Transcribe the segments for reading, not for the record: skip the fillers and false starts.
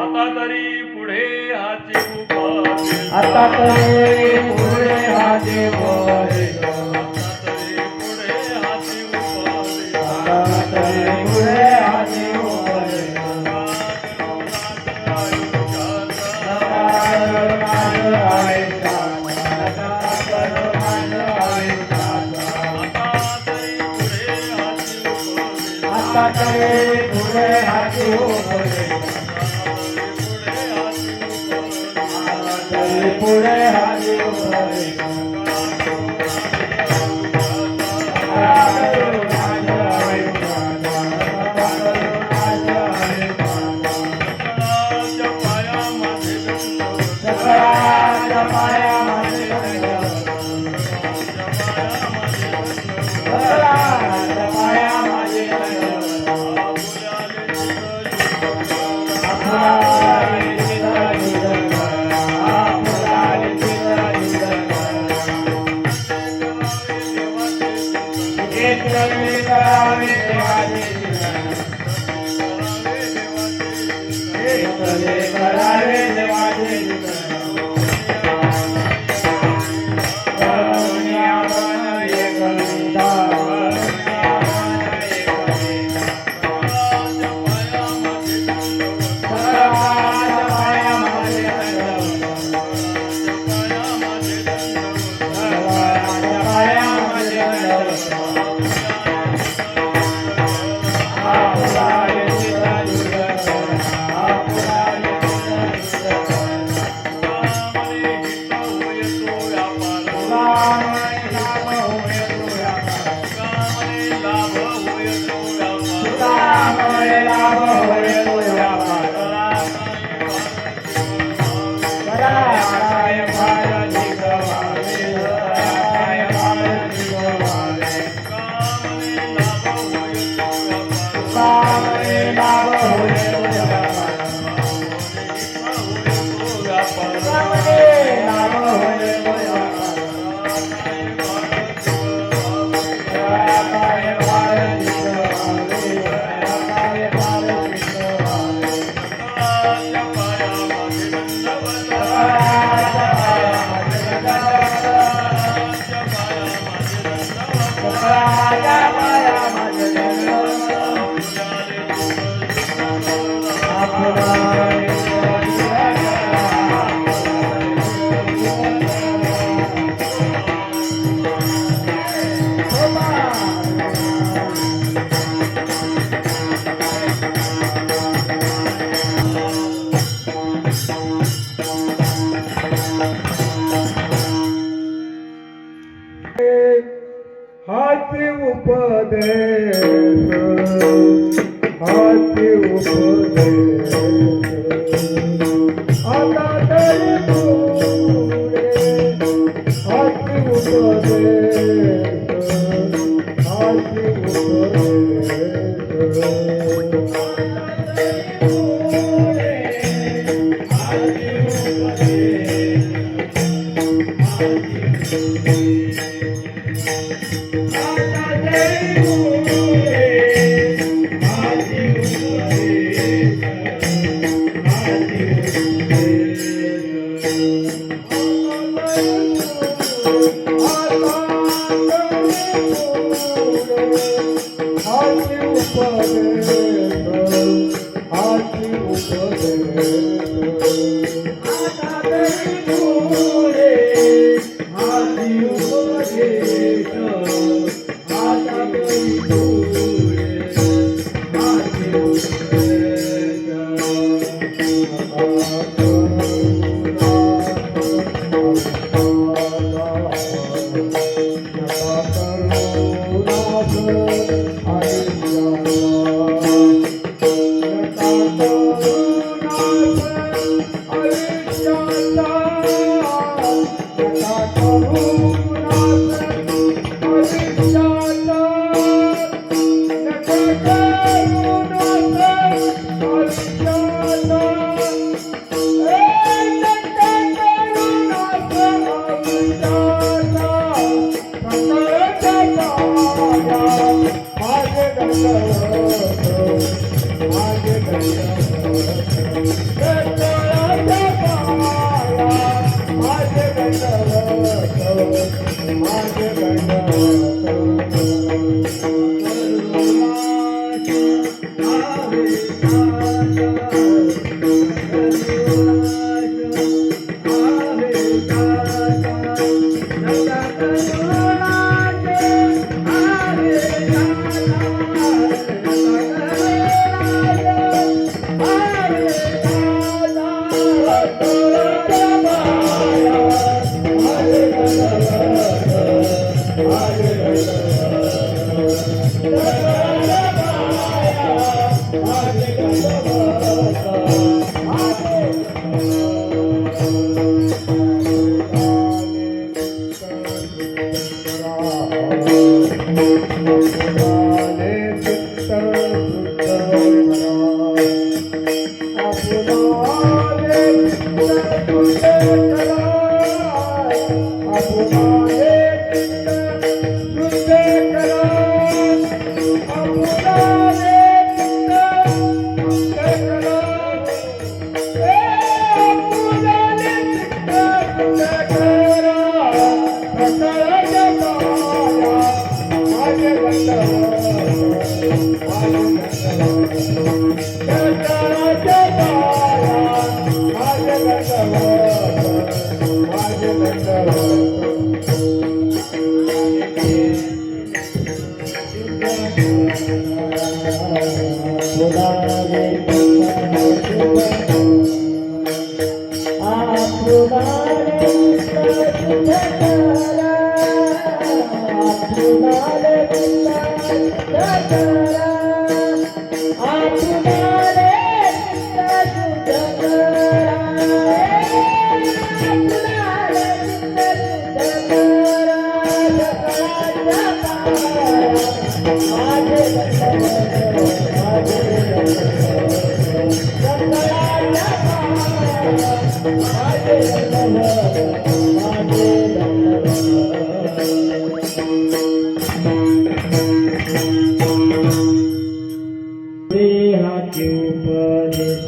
आता तरी पुढे हाती वर आता तरी पुढे हाती वर आता तरी पुढे हाती वर पुढे हाती हाती उपदेश हाती उपदेश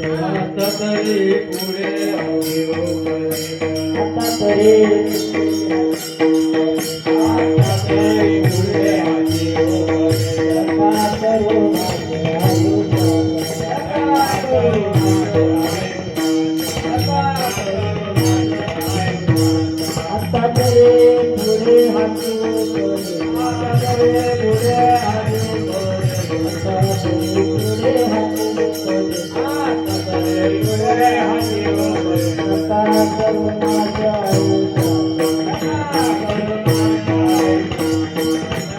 आता तरी पुढे हाती उपदेश हाती उपदेश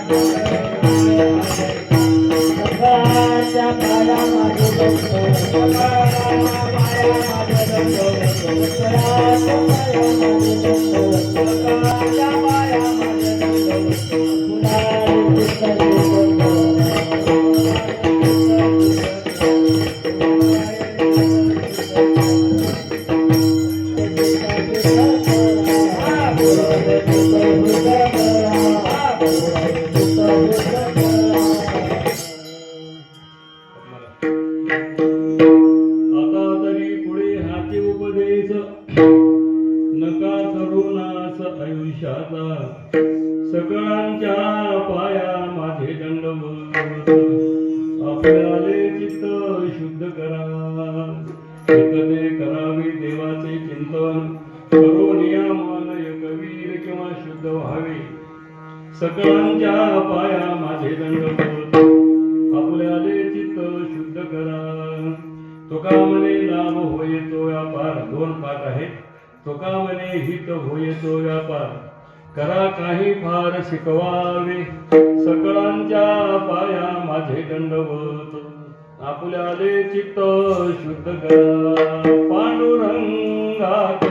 Thank you. आता तरी पुढे हाती उपदेश नका तरुणास आयुष्याचा सकळांच्या पाया माझे दंडवत आपल्याले चित्त शुद्ध करा एकते करावे देवाचे चिंतन करून या मन एकवीर किंवा शुद्ध व्हावे सकळांच्या पाया माझे दंडवत आपल्याले चित्त शुद्ध करा तुका म्हणे लाभ होय तो व्यापार दोन पाठ आहेत तुका म्हणे हित होय तो व्यापार करा काही फार शिकवावे सकळांच्या पाया माझे दंडवत आपल्याले चित्त शुद्ध करा पांडुरंगात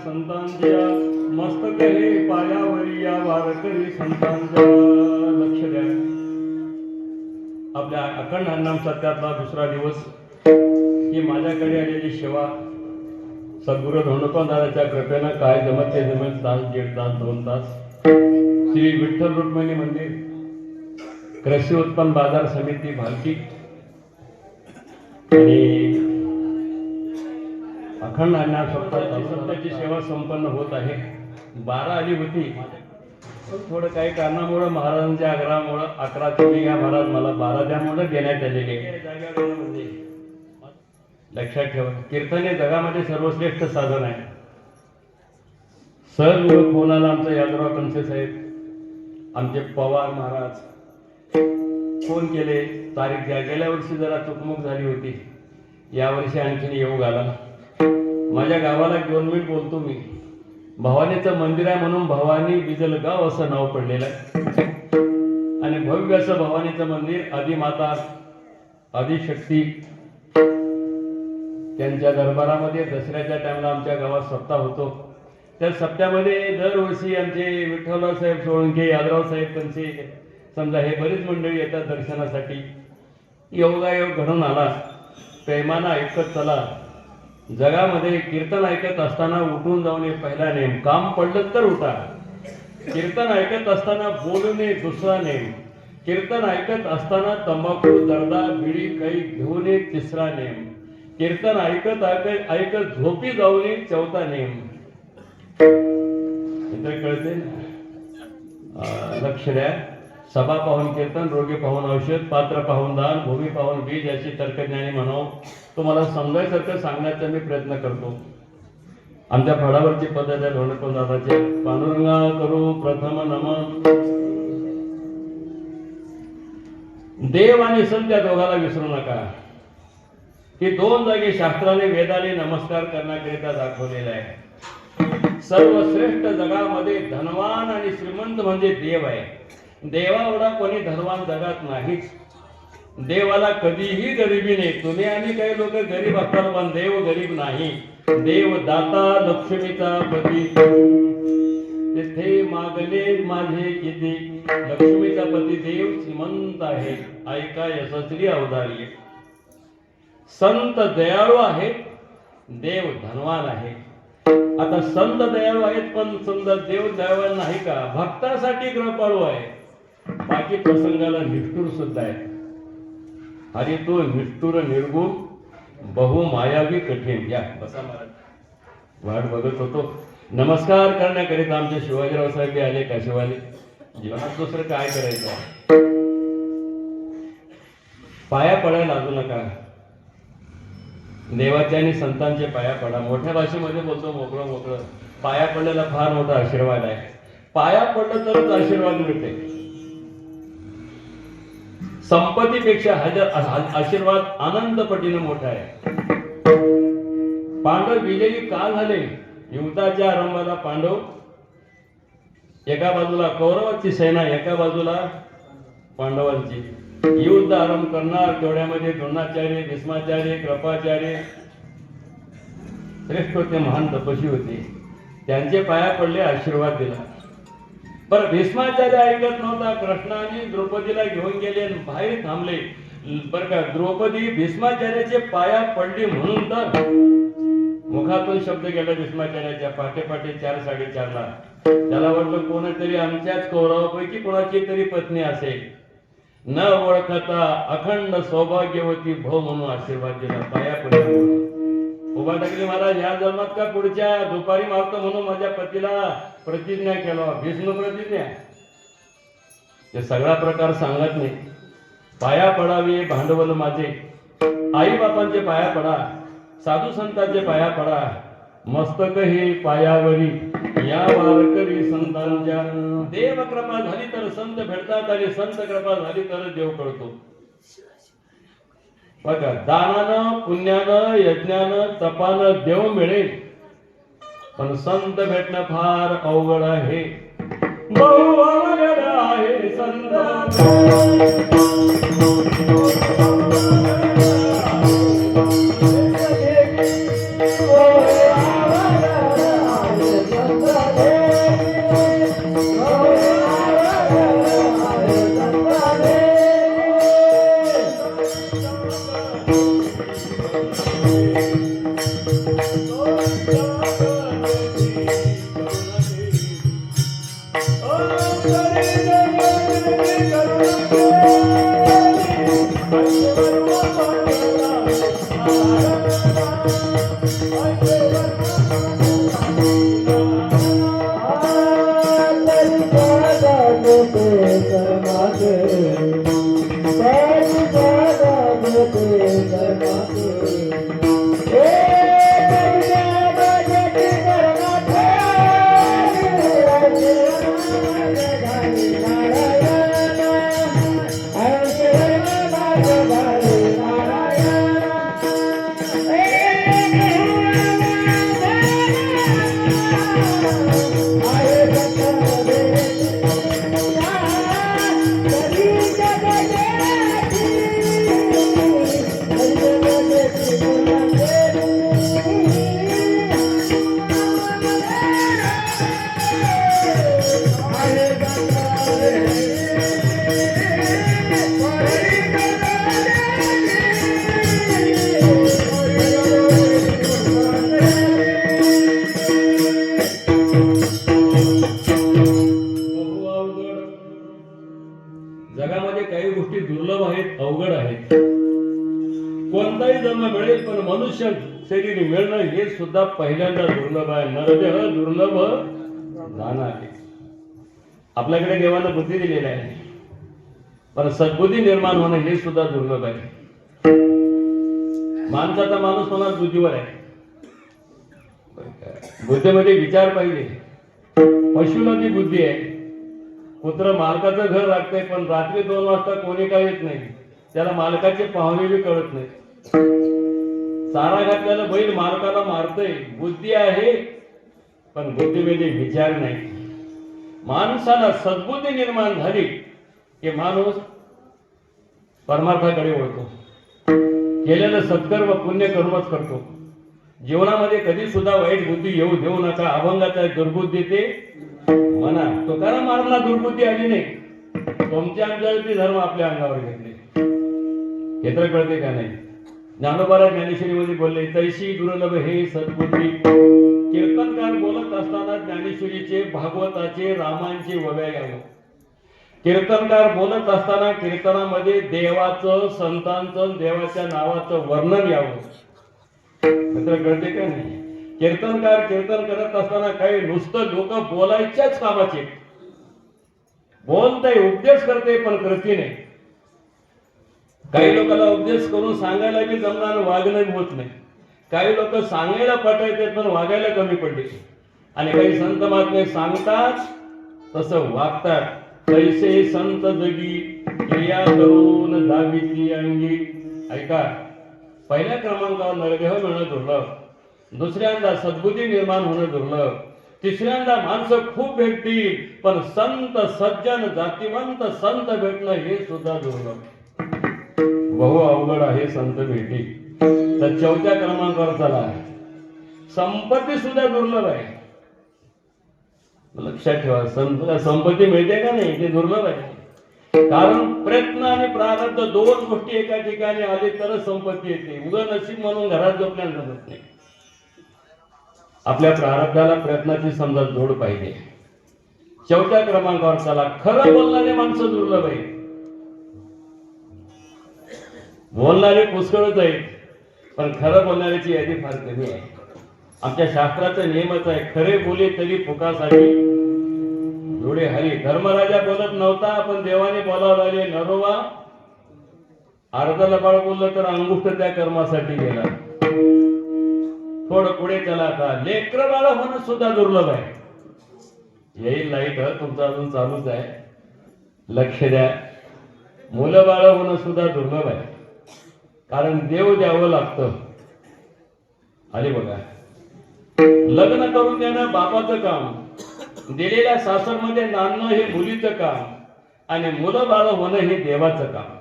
संतांच्या मस्तक हे पायावरी या वारकरी संतांच्या लक्ष द्या. आपल्या अखंड हरिनाम सत्यातला दुसरा दिवस ही माझ्याकडे आलेली सेवा सद्गुरू धोंडोपंतांच्या कृपेनं काय जमत ते जमत तास 1.5 तास 2 तास श्री विठ्ठल रुक्मिणी मंदिर कृषी उत्पन्न बाजार समिती भालकी आणि अखंड हरिनाम सप्ताहाची सेवा संपन्न होत आहे. 12 आली होती पण थोडं काही कारणामुळे महाराजांच्या आग्रहामुळे 11 तुम्ही घ्या महाराज मला 12 त्यामुळे देण्यात आलेले आहे. लक्षात ठेवा कीर्तन हे जगामध्ये सर्वश्रेष्ठ साधन आहे. सर्व कोणाला आमचा यादवराव कंसे साहेब आमचे पवार महाराज फोन केले तारीख द्या. गेल्या वर्षी जरा चुकमुक झाली होती यावर्षी आणखीन योग आला. माझ्या गावाला 2 मिनिट बोलतो मी. भवानीचं मंदिर आहे म्हणून भवानी बिजलगाव असं नाव पडलेलं आहे आणि भव्य असं भवानीचं मंदिर आदिमाता आदिशक्ती त्यांच्या दरबारामध्ये दसऱ्याच्या टाइमला आमच्या गावात सप्ताह होतो. त्या सप्त्यामध्ये दरवर्षी आमचे विठ्ठलराव साहेब सोळंके यादवराव साहेब कंसे समजा हे बरीच मंडळी येतात दर्शनासाठी. योगायोग घडून आला. प्रेमानं ऐकत चला. जगामध्ये कीर्तन ऐकत असताना उठून जाऊ नये पहिला नेम. काम पडलं तर उठा. कीर्तन ऐकत असताना बोलू नये दुसरा नेम. कीर्तन ऐकत असताना तंबाखू जर्दा बिडी काही घेऊ नये तिसरा नेम. कीर्तन ऐकत ऐकत ऐकत झोपी जाऊ नये चौथा नेम. इथे कळते लक्ष द्या. सभा पाहून कीर्तन, रोगी पाहून औषध, पात्र पाहून दान, भूमी पाहून बीज अशी तर्कज्ञानी म्हणावं. तुम्हाला समजायसारखं सांगण्याचा मी प्रयत्न करतो. आमच्या फळावरची पद्धत आहे धोंडकोण दादाची. पांडुरंगा करू प्रथम नमन. देव आणि संत या दोघाला विसरू नका. ही दोन जागी शास्त्राने वेदाने नमस्कार करण्याकरिता दाखवलेला आहे. सर्वश्रेष्ठ जगामध्ये धनवान आणि श्रीमंत म्हणजे देव आहे. देवाएवढा कोणी धनवान जगात नाहीच. देवाला कधीही गरिबी नाही. तुम्ही आणि काही लोक गरीब असतात पण देव गरीब नाही. देव दाता लक्ष्मीचा पती. तेथे मागले माझे किती. लक्ष्मीचा पती देव श्रीमंत आहे. ऐका यशस्वी अवधारी. संत दयाळू आहेत, देव धनवान आहे. आता संत दयाळू आहेत पण संत देव दयावान नाही का. भक्तासाठी कृपाळू आहे, बाकी प्रसंगाला निष्ठुर सुद्धा आहे. अरे तो निष्ठुर निर्गुण बहु मायावी कठीण. या बसा महाराज, वाट बघत होतो. नमस्कार करण्याकरिता आमचे शिवाजीराव साहेब आले. का शिवाजी जीवनात दुसरं काय करायचं. पाया पडायला लागू नका. देवाच्या आणि संतांचे पाया पडा. मोठ्या भाषेमध्ये बोलतो मोकळं मोकळं. पाया पडलेला फार मोठा आशीर्वाद आहे. पाया पडलं तरच आशीर्वाद मिळते. संपत्तीपेक्षा हजार आशीर्वाद अनंत पटीने मोठा आहे. पांडव विजयी का झाले. युद्धाच्या आरंभाला पांडव एका बाजूला कौरवाची सेना, एका बाजूला पांडवांची. युद्ध आरंभ करणार तेवढ्यामध्ये द्रोणाचार्य, भीष्माचार्य, कृपाचार्य श्रेष्ठ होते, महान तपस्वी होते. त्यांचे पाया पडले, आशीर्वाद दिला. पण भीष्माचार्य ऐकत नव्हता. कृष्णाने द्रौपदीला घेऊन गेले आणि बाहेर थांबले. बरं का, द्रौपदी भीष्माचार्याचे पाया पडली म्हणून तर मुखातून शब्द गेला भीष्माचार्याच्या. पाठे पाठे 4:30ला त्याला वाटलं कोणतरी आमच्याच कौरवापैकी कोणाची तरी पत्नी असेल. न ओळखता अखंड सौभाग्यवती भाऊ म्हणून आशीर्वाद दिला. पाया पडले. उभा टाकली महाराज, या जन्मात का पुढच्या दुपारी मारतो म्हणून माझ्या पतीला प्रतिज्ञा केला. भीष्म प्रतिज्ञा ते सगळा प्रकार सांगत नाही. पाया पडावे भांडवल माझे. आई बापांचे पाया पडा, साधू संतांचे पाया पडा. मस्तक हे पायावरी या वारकरी संतांच्या. देव कृपा झाली तर संत भेटतात आणि संत कृपा झाली तर देव कळतो. बघा, दानानं, पुण्यानं, यज्ञानं, तपानं देव मिळेल, पण संत भेटणं फार अवघड आहे. बहु अवघड आहे संत. जगामध्ये काही गोष्टी दुर्लभ आहेत, अवघड आहेत. कोणताही जन्म मिळेल पण मनुष्य शरीर मिळणं हे सुद्धा पहिल्यांदा दुर्लभ आहे. नरदेह दुर्लभ दान आहे. आपल्याकडे देवानं बुद्धी दिलेली आहे. पण सद्बुद्धी निर्माण होणं हे सुद्धा दुर्लभ आहे. माणसाचा माणूस होणार बुद्धीवर आहे. बुद्धीमध्ये विचार पाहिजे. पशुला ती बुद्धी आहे. कुत्र मालकाचं घर राखतंय पण रात्री 2 वाजता कोणी काय येत नाही, त्याला मालकाचे पाहुणे बी कळत नाही. चारा घातल्याला बैल मालकाला मारतय, बुद्धी आहे पण बुद्धीमध्ये विचार नाही. माणसाला सद्बुद्धी निर्माण झाली की माणूस परमार्थाकडे वळतो. केलेलं सत्कर्म पुण्य कर्मच करतो. जीवनामध्ये कधी सुद्धा वाईट बुद्धी येऊ देऊ नका. अभंगाचा दुर्बुद्धी ते म्हणा. तुकाराम महाराजांना दुर्बुद्धी आली नाही, तुमच्या आमच्यावरती धर्म आपल्या अंगावर घेतले. हे तर कळते का नाही? ज्ञानोबा ज्ञानेश्वरीमध्ये बोलले, तैशी दुर्लभ हे सद्बुद्धी. कीर्तनकार बोलत असताना ज्ञानेश्वरीचे, भागवताचे, रामांचे वव्या यावं. कीर्तनकार बोलत असताना कीर्तनामध्ये देवाचं, संतांचं, देवाच्या नावाचं वर्णन यावं. मित्र कळते का नाही? कीर्तनकार कीर्तन करत असताना काही नुसतं लोक बोलायच्याच कामाचे, बोलताय उपदेश करते पण करते नाही. काही लोकांना उपदेश करून सांगायला बी जमणार, वागणं होत नाही. काही लोक सांगायला पटायचे पण वागायला कमी पडले. आणि काही संत महात्मे सांगतात तसं वागतात. तैसे संत जगी क्रिया करून दाविती अंगी. ऐका, पहिल्या क्रमांकावर नरदेह मिळणं दुर्लभ, दुसऱ्यांदा सद्बुद्धी निर्माण होणं दुर्लभ, तिसऱ्यांदा माणसं खूप भेटतील पण संत सज्जन जातिवंत संत भेटणं हे सुद्धा दुर्लभ. बहु अवघड आहे संत भेटी. तर 4थ्या क्रमांकावर चला. संपत्ती सुद्धा दुर्लभ आहे. लक्षात ठेवा, संपत्ती मिळते का नाही ते दुर्लभ आहे. कारण प्रयत्न आणि प्रारब्ध 2 गोष्टी एका ठिकाणी आले तरच संपत्ती येते. उगं नशीब म्हणून घरात झोपण्याला जमत नाही. आपल्या प्रारब्धाला प्रयत्नाची समजा जोड पाहिजे. 4थ्या क्रमांकावर चला. खरं बोलणारे माणसं दुर्लभ आहे. बोलणारे पुष्कळच आहेत पण खरं बोलणाऱ्याची यादी फार कमी आहे. आमच्या शास्त्राचा नियमच आहे, खरे बोले तरी फुकासाठी जोडे हरी. धर्मराजा बोलत नव्हता पण देवाने बोलावं लागले. नरोबा अर्धा लबाड बोललं तर अंगुष्ठ त्या कर्मासाठी गेला. थोडं पुढे चला. आता लेकर बाळ होणं सुद्धा दुर्लभ आहे. येईल लाईट, तुमचं अजून चालूच आहे, लक्ष द्या. मुलं बाळ होणं सुद्धा दुर्लभ आहे. कारण देव द्यावं लागतं. आले बघा, लग्न करून देणं बापाचं काम, दिलेल्या सासरमध्ये नांदणं हे मुलीचं काम, आणि मुलं बाळ होणं हे देवाचं काम.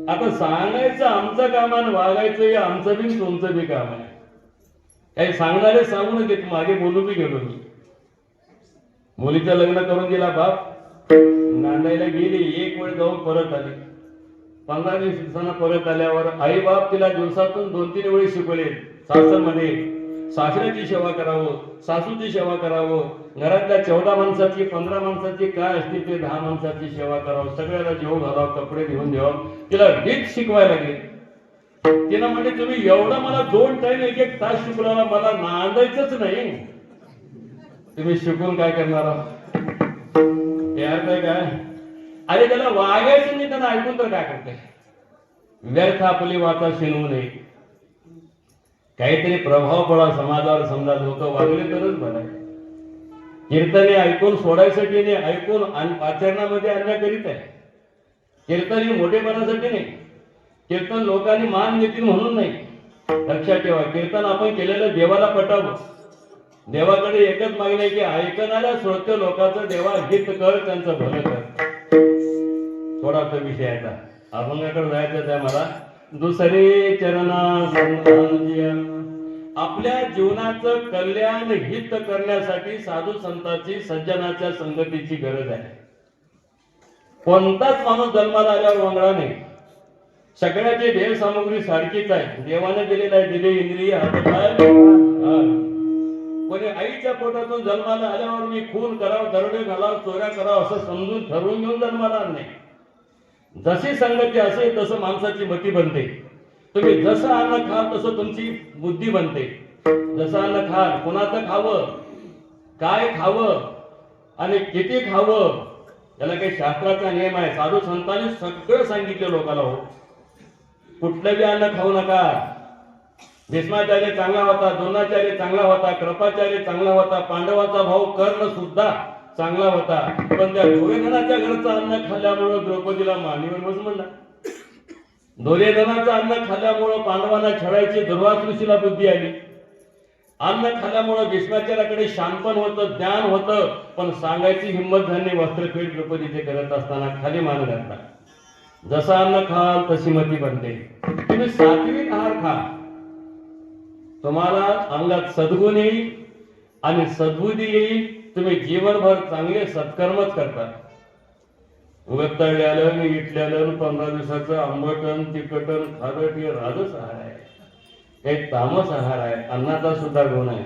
आता सांगायचं आमचं काम आणि वागायचं हे आमचं बी तुमचं बी काम आहे. काही सांगणारे सांगून घेत, मागे बोलू बी गेलो मी. मुलीचं लग्न करून दिला बाप, नांदायला गेली, एक वेळ जाऊन परत आली. 15-20 दिवसांना परत आल्यावर आई बाप तिला दिवसातून 2-3 वेळी शिकवले. सासरमध्ये सासऱ्याची सेवा करावं, सासूची सेवा करावं, घरातल्या 14 माणसाची 15 माणसाची काय असते ते 10 माणसाची सेवा करावं, सगळ्याला जेव घालावं, कपडे घेऊन द्यावं. तिला नीट शिकवायला लागले. तिला म्हणजे तुम्ही एवढा मला 2 टाइम 1-1 तास शिकवला, मला नांदायचंच नाही, तुम्ही शिकून काय करणार आहात? हे अर्थ आहे काय? अरे त्याला वागायचं नाही, त्यांना ऐकून तर काय करते? व्यर्थ आपली वाचा शिनवू नये. काहीतरी प्रभाव पडा समाजावर. समजा लोक वागले तरच बरं आहे. कीर्तने ऐकून सोडायसाठी नाही, ऐकून आचरणामध्ये आणण्या करीत आहे. कीर्तन ही मोठेपणासाठी नाही, कीर्तन लोकांनी मान देतील म्हणून नाही. लक्षात ठेवा, कीर्तन आपण केलेलं देवाला पटावं. देवाकडे एकच मागणी आहे की ऐकणाऱ्या श्रोते लोकांचं देवा हित कर, त्यांचं भलं कर. थोडासा विषय आता अभंगाकडे जायचं आहे मला. दुसरे चरणा संतांची, आपल्या जीवनाचं कल्याण हित करण्यासाठी साधू संतांची, सज्जनाच्या संगतीची गरज आहे. कोणताच माणूस जन्माला आल्यावर वंगळा नाही. सगळ्याची देह सामग्री सारखीच आहे. देवाने दिलेला आहे, दिले इंद्रिय, हातपाय. कोणी आईच्या पोटातून जन्माला आल्यावर मी खून करावं, दरोडे घालावं, चोऱ्या करावं असं समजून ठरवून घेऊन जन्माला आला नाही. जशी संगती असेल तसं माणसाची मती बनते. तुम्ही जसं अन्न खाल तसं तुमची बुद्धी बनते. जसं अन्न खाल, कुणाचं खावं, काय खावं आणि किती खावं त्याला काही शास्त्राचा नियम आहे. साधू संतांनी सगळं सांगितलं लोकांना. हो, कुठलं बी अन्न खाऊ नका. भीष्माचार्य चांगला होता, द्रोणाचार्य चांगला होता, कृपाचार्य चांगला होता, पांडवाचा भाऊ कर्ण सुद्धा चांगला होता, पण त्या दुर्योधनाच्या घरचं अन्न खाल्ल्यामुळं द्रौपदीला मांडीवर बस म्हणला. दुर्योधनाचं अन्न खाल्ल्यामुळं पांडवांना छळायची दुर्वास ऋषीला बुद्धी आली. अन्न खाल्ल्यामुळं भीष्माचार्याकडे शानपण होतं, ज्ञान होतं, पण सांगायची हिंमत झाली. वस्त्रफेड द्रौपदीचे करत असताना खाली मान घातला. जसं अन्न खाल तशी मती बनते. तुम्ही सात्विक आहार खा, तुम्हाला अंगात सद्गुण येईल आणि सद्बुद्धी येईल. तुम्ही जीवनभर चांगले सत्कर्मच करता. उगत तळल्यालं मी इटल्यालं 15 दिवसाचं आंबटन तिखटन खारट हे राजस आहार आहे, एक तामस आहार आहे. अन्नाचा सुद्धा गुण आहे.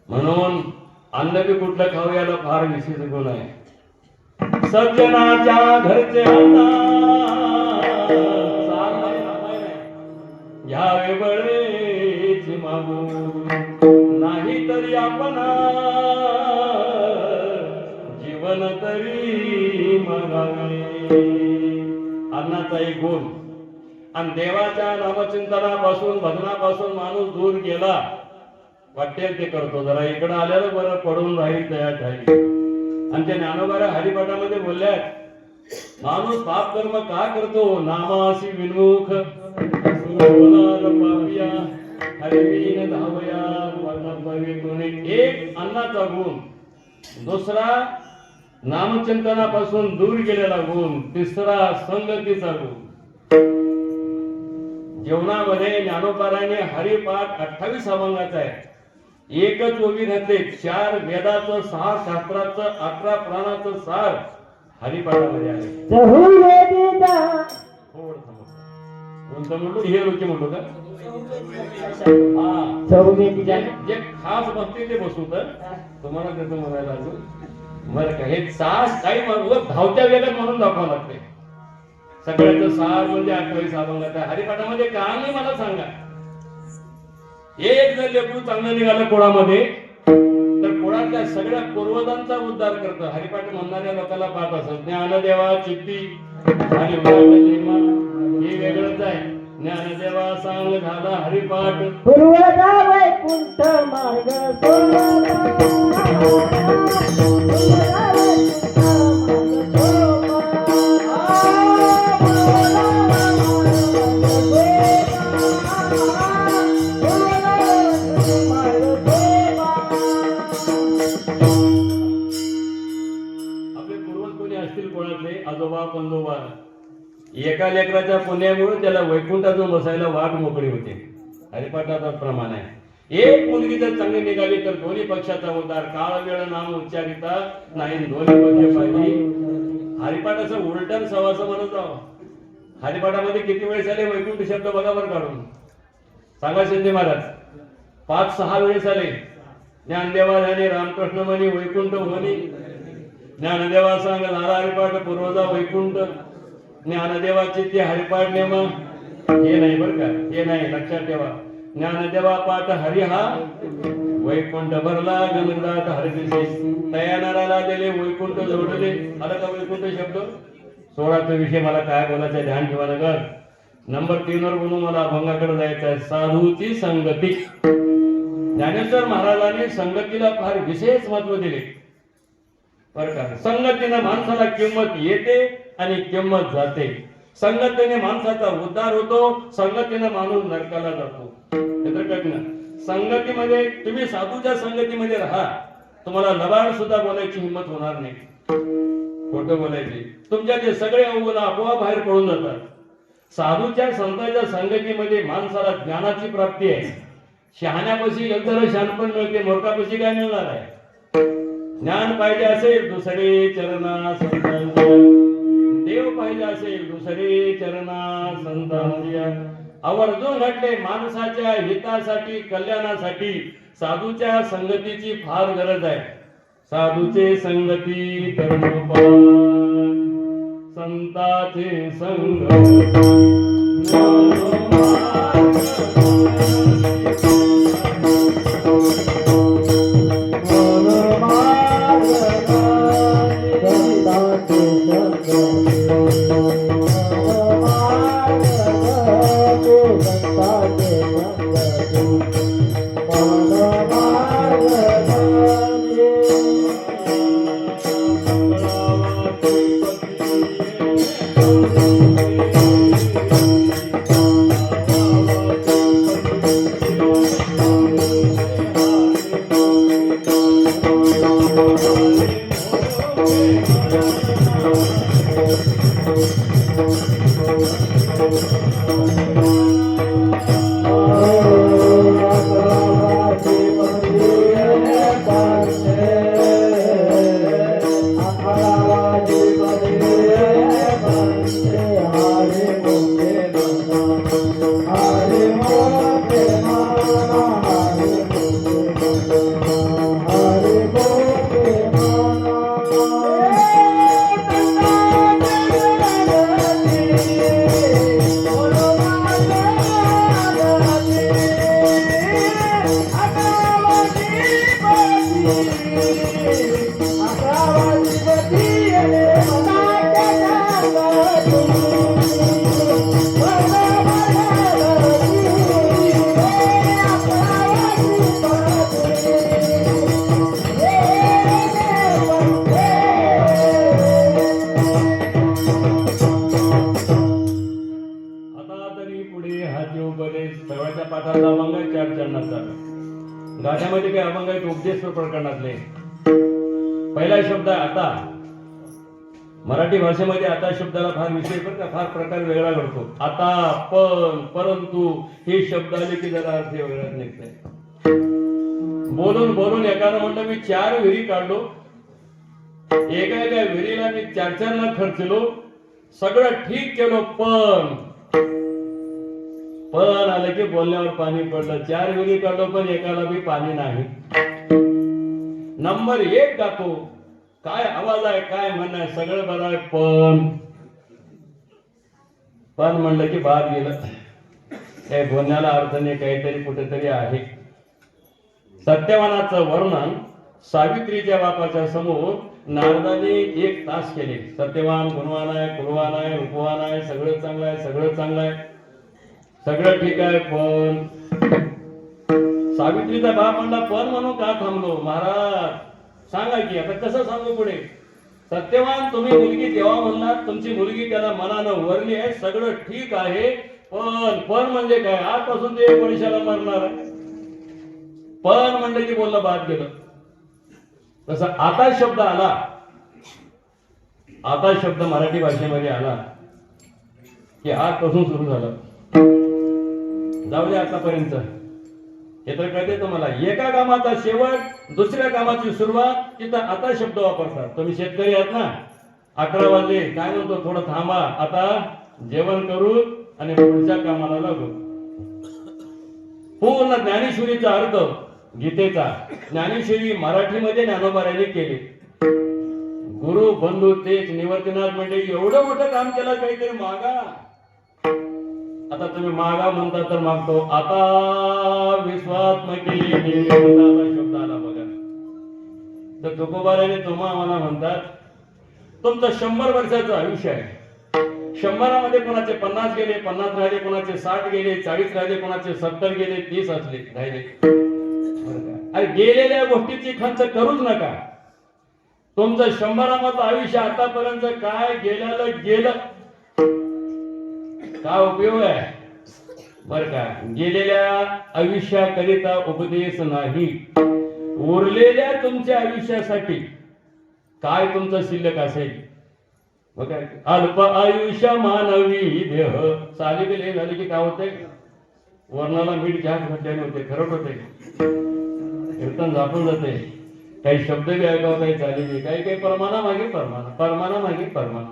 म्हणून अन्न बी कुठलं खाऊ याला फार विशेष गुण आहे. सज्जनाच्या घरचे अन्न घ्यावे बळेची मागू, नाही तरी आपण जीवन तरी मागावे. अन्नाचा एक गुण. आणि देवाच्या नामचिंतनापासून भजनापासून माणूस दूर गेला, वाटेल ते करतो. जरा इकडं आल्याला बरं पडून राहील तयार राहील. आणि त्या ज्ञानोबाऱ्या हरिपाठामध्ये बोलल्यात, माणूस पाप कर्म का करतो? नामासी विन्मुख पापिया हरिवीन धावया वर्णपवित्रुने. एक अन्नाचा गुण, दुसरा नामचिंतनापासून दूर गेलेला गुण, तिसरा संगतीचा गुण. जीवनामध्ये ज्ञानोबाराने हरिपाठ 28 अभंगाचा आहे. एकच ओवी घातले. 4 वेदाचं, 6 शास्त्राचं, 11 प्राणाचं सार हरिपाठामध्ये आहे. कोणतं म्हणलो? हे लोक म्हणलो का? जे खास बसते ते बसू तर तुम्हाला त्याचं म्हणायला अजून बरं का. हे सास काही धावत्या वेगात म्हणून दाखवावं लागते. सगळ्याचं सार म्हणजे 28 अभंगात आहे. हरिपाठामध्ये का नाही मला सांगा. एक जर लेकरू चांगलं निघालं कोणामध्ये तर कोणातल्या सगळ्या पूर्वजांचा उद्धार करतं. हरिपाठ म्हणणाऱ्या लोकांना पाहत असत. ज्ञानदेवा चित्ती आणि हे वेगळंच आहे. ज्ञानदेवा सांग झाला हरिपाठ पूर्वजा वैकुंठ मार्ग आजोबा पंजोबा एका लेकराच्या पुण्यामुळे त्याला वैकुंठातून बसायला वाट मोकळी होते. हरिपाठाचा प्रमाण आहे. एक मुलगी जर चांगली निघाली तर दोन्ही पक्षाचा उद्धार. काळ वेळ नाम उच्चारिता नाही, दोन्ही पक्ष पाहिजे. हरिपाठाचं उलटन सवास म्हणत जावं. हरिपाठामध्ये किती वेळेस आले वैकुंठ शब्द बघा बरं काढून सांगा. शिंदे महाराज 5-6 वेळेस आले. ज्ञानदेवा झाले रामकृष्ण म्हणी वैकुंठ म्हणी. ज्ञानदेवा सांग झाला हरिपाठ पूर्वजा वैकुंठ. ज्ञानदेवाची ते हरिपाठ नेम हे नाही बरं का, हे नाही लक्षात ठेवा. ज्ञानदेवा पाठ हरी हा वैकुंठ भरला गणदात हरिदिसे. तयानाराला दिले वैकुंठ जोडले. आला का वैकुंठ शब्द? 16चा विषय मला काय बोलायचं ध्यान ठेवा नगर. नंबर 3 वर बोलून मला अभंगाकडे जायचं आहे. साधूची संगती. ज्ञानेश्वर महाराजांनी संगतीला फार विशेष महत्व दिले बरं का. संगतीने माणसाला किंमत येते आणि किंमत जाते. संगतीने माणसाचा उद्धार होतो, संगतीने माणूस नरकाला जातो. संगतीमध्ये तुम्ही साधूच्या संगतीमध्ये राहा, तुम्हाला लबाड सुद्धा बोलायची हिंमत होणार नाही. खोटं बोलायची तुमच्या जे सगळे अवगुण आपोआप बाहेर पडून जातात. साधूच्या संतांच्या संगतीमध्ये माणसाला ज्ञानाची प्राप्ती आहे. शहाण्यापाशी एकदर शानपण मिळते, मूर्खापाशी काय मिळणार आहे? ज्ञान पाहिजे असेल दुसरे चरणा संतांच्या, देव पाहिजे असेल दुसरे चरणा संतांच्या. आवर्जून घडले माणसाच्या हितासाठी कल्याणासाठी साधूच्या संगतीची फार गरज आहे. साधूचे संगती धर्मपाल, संताचे संग संताचे आता तरी पुढे हा जो उपदेश सगळ्याच्या पाठाला अभंग आहे, 4 चरणाचा गाण्यामध्ये काय अभंग आहे उपदेश प्रकरणातले. पहिला शब्द आहे आता. मराठी भाषेमध्ये आता शब्दाला फार विशेष फार प्रकार वेगळा घडतो. आता, पण, परंतु हे शब्द आले की जरा अर्थ वेगळाच निघतंय. बोलून बोलून एकानं म्हटलं मी 4 विहिरी काढलो, एका एका विहिरीला मी 4-4 लाख खर्चलो, सगळं ठीक केलं, पण आलं की बोलण्यावर पाणी पडलं. 4 विहिरी काढलो पण एकाला बी पाणी नाही. नंबर 1 गातो, काय आवाज आहे, काय म्हणणं आहे, सगळं बरं आहे, पण म्हणलं की बाद गेलं. काय बोलण्याला अर्थ नाही, काहीतरी कुठेतरी आहे. सत्यवानाचं वर्णन सावित्रीच्या बापाच्या समोर नारदाने 1 तास केले. सत्यवान गुणवान आहे, कुलवान आहे, रूपवान आहे, सगळं चांगलं आहे, सगळं चांगलं आहे, सगळं ठीक आहे, पण सावित्रीचा बाप म्हणला पण म्हणून का थांबलो? महाराज सांगा की आता कसं सांगू पुढे? सत्यवान तुम्ही मुलगी तेव्हा म्हणलात, तुमची मुलगी त्याला मनानं वरली आहे, सगळं ठीक आहे, पण म्हणजे काय? आजपासून ते 1 वर्षाला मरणार आहे. पण म्हणलं की बोललं बाद गेलं. तसं आता शब्द आला, आता शब्द मराठी भाषेमध्ये आला की आजपासून सुरू झालं. जाऊ दे आतापर्यंत हे तर कळते तुम्हाला. एका कामाचा शेवट, दुसऱ्या कामाची सुरुवात, तिथं आता शब्द वापरतात. तुम्ही शेतकरी आहात ना, 11 वाजले, काय म्हणतो, थोडं थांबा, आता जेवण करू आणि पुढच्या कामाला लागू. पूर्ण ज्ञानेश्वरीचा अर्थ गीतेचा ज्ञानेश्वरी मराठीमध्ये ज्ञानोबारांनी केली. गुरु बंधू तेच निवर्तनाथ म्हणजे एवढं मोठं काम केलं, काहीतरी मागा. आता तुम्ही मागा म्हणता तर मागतो. आता विश्वात्मकी शब्द आला बघा. तर तुकोबाराने तुम्हा आम्हाला म्हणतात तुमचं 100 वर्षाचं आयुष्य आहे. 100 कोणाचे 50 गेले, 50 राहिले, कोणाचे 60 गेले, 40 राहिले, कोणाचे 70 गेले, 30 असले राहिले. अरे गेलेल्या गोष्टीची खंत करूच नका. तुमचं 100 आयुष्य आतापर्यंत काय गेल्याला गेलं, काय उपयोग आहे बर का? गेलेल्या आयुष्याकरिता उपदेश नाही, उरलेल्या तुमच्या आयुष्यासाठी काय तुमचं शिल्लक असेल बघा. अल्प आयुष्य मानवी देह चाली गेले झाले की काय होते? वर्णाला मीठ जास्त घटल्याने होते, खरंच होते. कीर्तन झापून जाते, काही शब्द बी ऐकावं, काही चालेल, काही परमानामागे परमाना.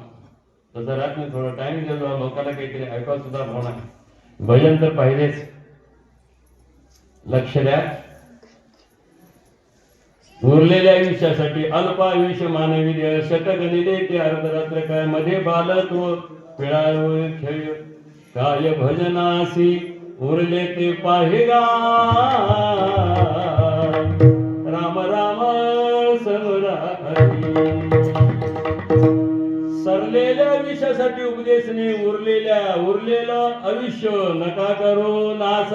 तसं राहत नाही. थोडा टाइम देतो लोकांना, काहीतरी ऐकावं सुद्धा होणार. भजन तर पाहिजेच. लक्ष द्या. उरलेल्या आयुष्यासाठी अल्प आयुष्य मानवी देह शतगणिले ते अर्धरात्र काय मध्ये बालत्व पिळाळ खेळ काय भजनासी उरले ते पाहिगा राम राम समुरारी. सरलेल्या आयुष्यासाठी उपदेशने उरलेलं आयुष्य नका करू नाश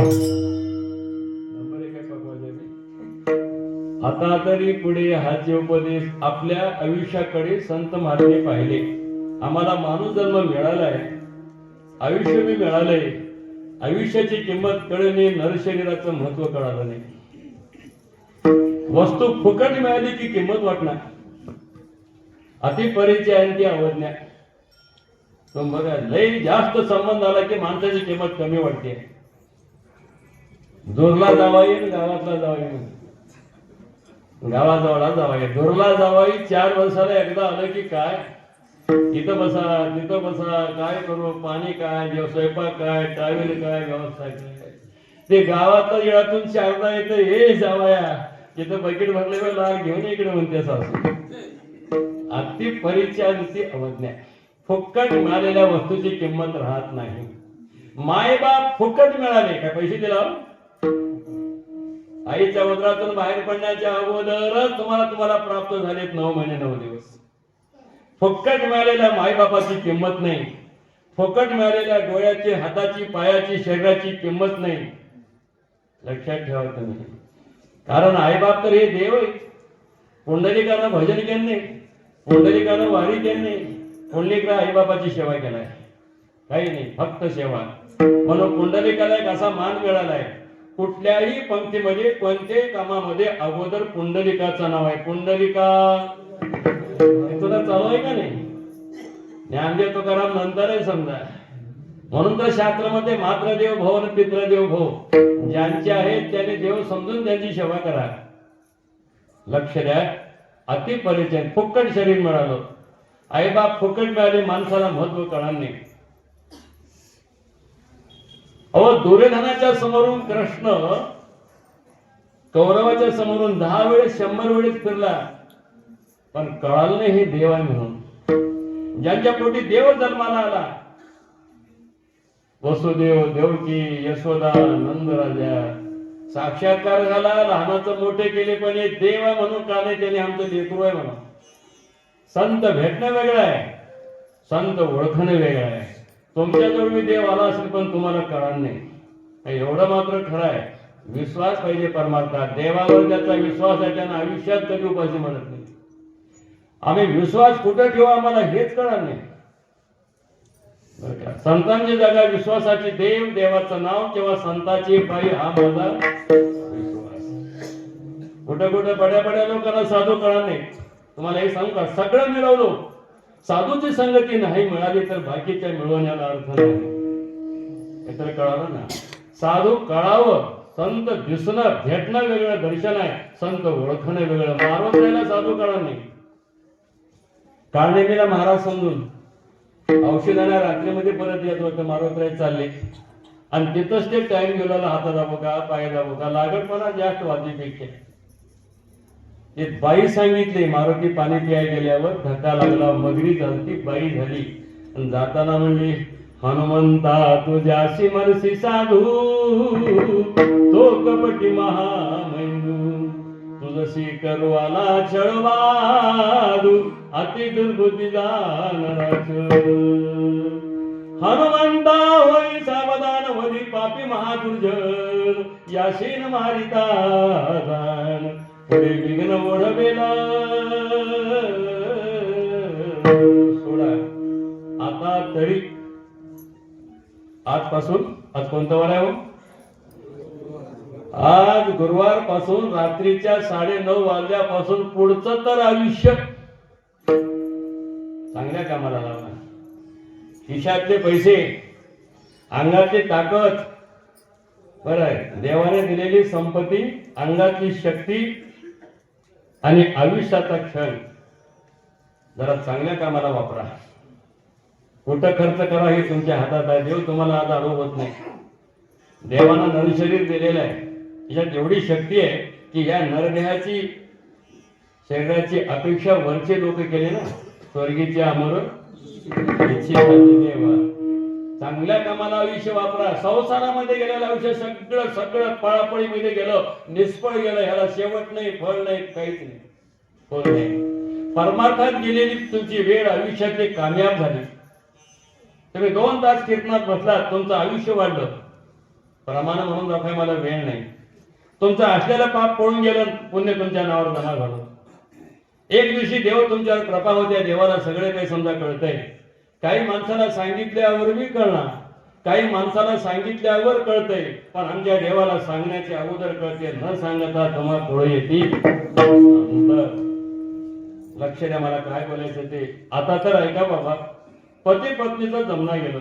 नंबर एक आहे पकवायचा मी. आता तरी पुढे हाचे उपदेश आपल्या आयुष्याकडे संत महाराजांनी पाहिले. आम्हाला माणूस जन्म मिळालाय, आयुष्य बी मिळालंय. आयुष्याची किंमत कळणे, नरशरीराचं महत्व कळालं नाही. वस्तू फुकट मिळाली की किंमत वाटणार. अति परिचय आणि ती अवज्ञा. तो बघा लय जास्त संबंध आला की माणसाची किंमत कमी वाटते. दूरला जावाई आणि गावातला जावाई. गावाजवळा जावाई, दूरला जावाई 4 वर्षाला एकदा आलं की काय इथं बसा तिथं बसा, काय करू, पाणी काय, स्वयंपाक काय, ट्रॅव्हल काय, व्यवस्था काय. ते गावातल्या येळातून 4दा येतं, हे जावाया तिथं बकेट भरले लाग घेऊन इकडे म्हणते सासू. अति परिचय आणि ती अवज्ञा. फुकट मिळालेल्या वस्तूची किंमत राहत नाही. मायबाप फुकट मिळाले काय पैसे दिला. आईच्या उदरातून बाहेर पडण्याच्या अगोदरच तुम्हाला प्राप्त झालेत 9 महिने 9 दिवस. फुकट मिळालेल्या मायबापाची किंमत नाही. फुकट मिळालेल्या डोळ्याची, हाताची, पायाची, शरीराची किंमत नाही. लक्षात ठेवा तुम्ही. कारण आईबाप तर हे देव आहे. पुंडलिकानं भजन केलं नाही, पुंडलिकानं वारी केली नाही, पुंडलिका आईबापाची सेवा केलाय. काही नाही, फक्त सेवा. म्हणून पुंडलिकाला एक असा मान मिळालाय. कुठल्याही पंक्तीमध्ये कोणत्याही कामामध्ये अगोदर पुंडलिकाचं नाव आहे. पुंडलिका तुला चालू आहे का नाही. ज्ञानदेव तुकाराम नंतर आहे समजा. म्हणून तर शास्त्रामध्ये मात्र देव भव आणि पित्र देव भव. ज्यांचे आहेत त्याने देव समजून त्यांची सेवा करा. लक्ष द्या. अति परिचय. फुकट शरीर मिळालं, आईबाप फुकट मिळाले, माणसाला महत्व कळणार नाही. अहो दुर्योधनाच्या समोरून कृष्ण कौरवाच्या समोरून 10 वेळेस 100 वेळेस फिरला, पण कळालं नाही हे देव आहे म्हणून. ज्यांच्या पोटी देव जन्माला आला, वसुदेव, देवकी, यशोदा, नंद राजा, साक्षात्कार झाला. लहानाचं मोठे केले, पण हे देव आहे म्हणून का नाही त्याने आमचं लेकरू आहे म्हणून. संत भेटणं वेगळं आहे, संत ओळखणं वेगळं आहे. तुमच्याजवळ मी देव आला असेल पण तुम्हाला कळणार नाही. एवढं मात्र खरं आहे. विश्वास पाहिजे परमार्थात. देवावर ज्याचा विश्वास आहे त्यानं आयुष्यात कधी उपाशी म्हणत नाही. आम्ही विश्वास कुठे ठेवा आम्हाला हेच कळणार नाही. संतांची जागा विश्वासाची. देव, देवाचं नाव किंवा संताची पायी हा माझा विश्वास. कुठे कुठे बड्या लोकांना साधू कळणार नाही. तुम्हाला हे सांगू का, सगळं मिळवलो, साधूची संगती नाही मिळाली तर बाकीच्या मिळवण्याला अर्थ नाही. हे तर कळालं ना. साधू कळावं, संत दिसणं, भेटणं वेगळं दर्शन आहे, संत ओळखणं वेगळं. मारोत्र्याला साधू कळणार नाही. काळनेमीला महाराज समजून औषधाने रात्रीमध्ये परत येत होतं. मारोत्र्यात चालले आणि तिथंच ते टाइम गेला. हाता दाबो का, पाय दाबो का, लागटपणा जास्त वाचीपेक्षा. एक बाई सांगितली, मारुती पाणी प्यायला गेल्यावर धक्का लागला, मगरी झाली, बाई झाली आणि जाताना म्हणली, हनुमंता तुझ्याशी मरसी साधू, तो कपटी महामैंदू, तुझशी करू आला छळवादू, अति दुर्बुद्धी जाणराच. हनुमंता होई सावधान, वधी पापी महादुर्जन, याशीन मारिता जाण, पुढे विघ्न ओढवेला. सोडा आता तरी. आजपासून, आज कोणता वार आहे हो? आज गुरुवार पासून रात्रीच्या 9:30 वाजल्यापासून पुढचं तर आयुष्य चांगल्या कामाला लावणार. खिशातले पैसे, अंगातली ताकद, बरं आहे, देवाने दिलेली संपत्ती, अंगातली शक्ती आणि आयुष्याचा क्षण जरा चांगल्या कामाला वापरा. कुठं खर्च करा हे तुमच्या हातात आहे. देव तुम्हाला आज अडवत नाही. देवानं नरशरीर दिलेलं आहे. याच्यात एवढी शक्ती आहे की या नरदेहाची, शरीराची अपेक्षा वरचे लोक केले ना, स्वर्गीचे अमर देवा. चांगल्या कामाला आयुष्य वापरा. संसारामध्ये गेलेलं आयुष्य सगळं पळापळीमध्ये गेलं, निष्फळ गेलं. ह्याला शेवट नाही, फळ नाही, काहीच नाही, फळ नाही. परमार्थात गेलेली तुमची वेळ आयुष्यातली कामयाब झाली. तुम्ही 2 तास कीर्तनात बसलात, तुमचं आयुष्य वाढलं. प्रमाण म्हणून दाखवाय मला वेळ नाही. तुमचं असलेलं पाप पळून गेलं, पुण्य तुमच्या नावावर जमा झालं. एक दिवशी देव तुमच्यावर कृपा होत्या, देवाला सगळे काही समजा कळतंय. काही माणसाला सांगितल्यावर बी कळणार, काही माणसाला सांगितल्यावर कळतंय, पण आमच्या देवाला सांगण्याच्या अगोदर कळते. न सांगता तुम्हा पुढे येतील. लक्ष द्या, मला काय बोलायचं ते. आता तर ऐका बाबा, पती पत्नीचं जमना गेलं,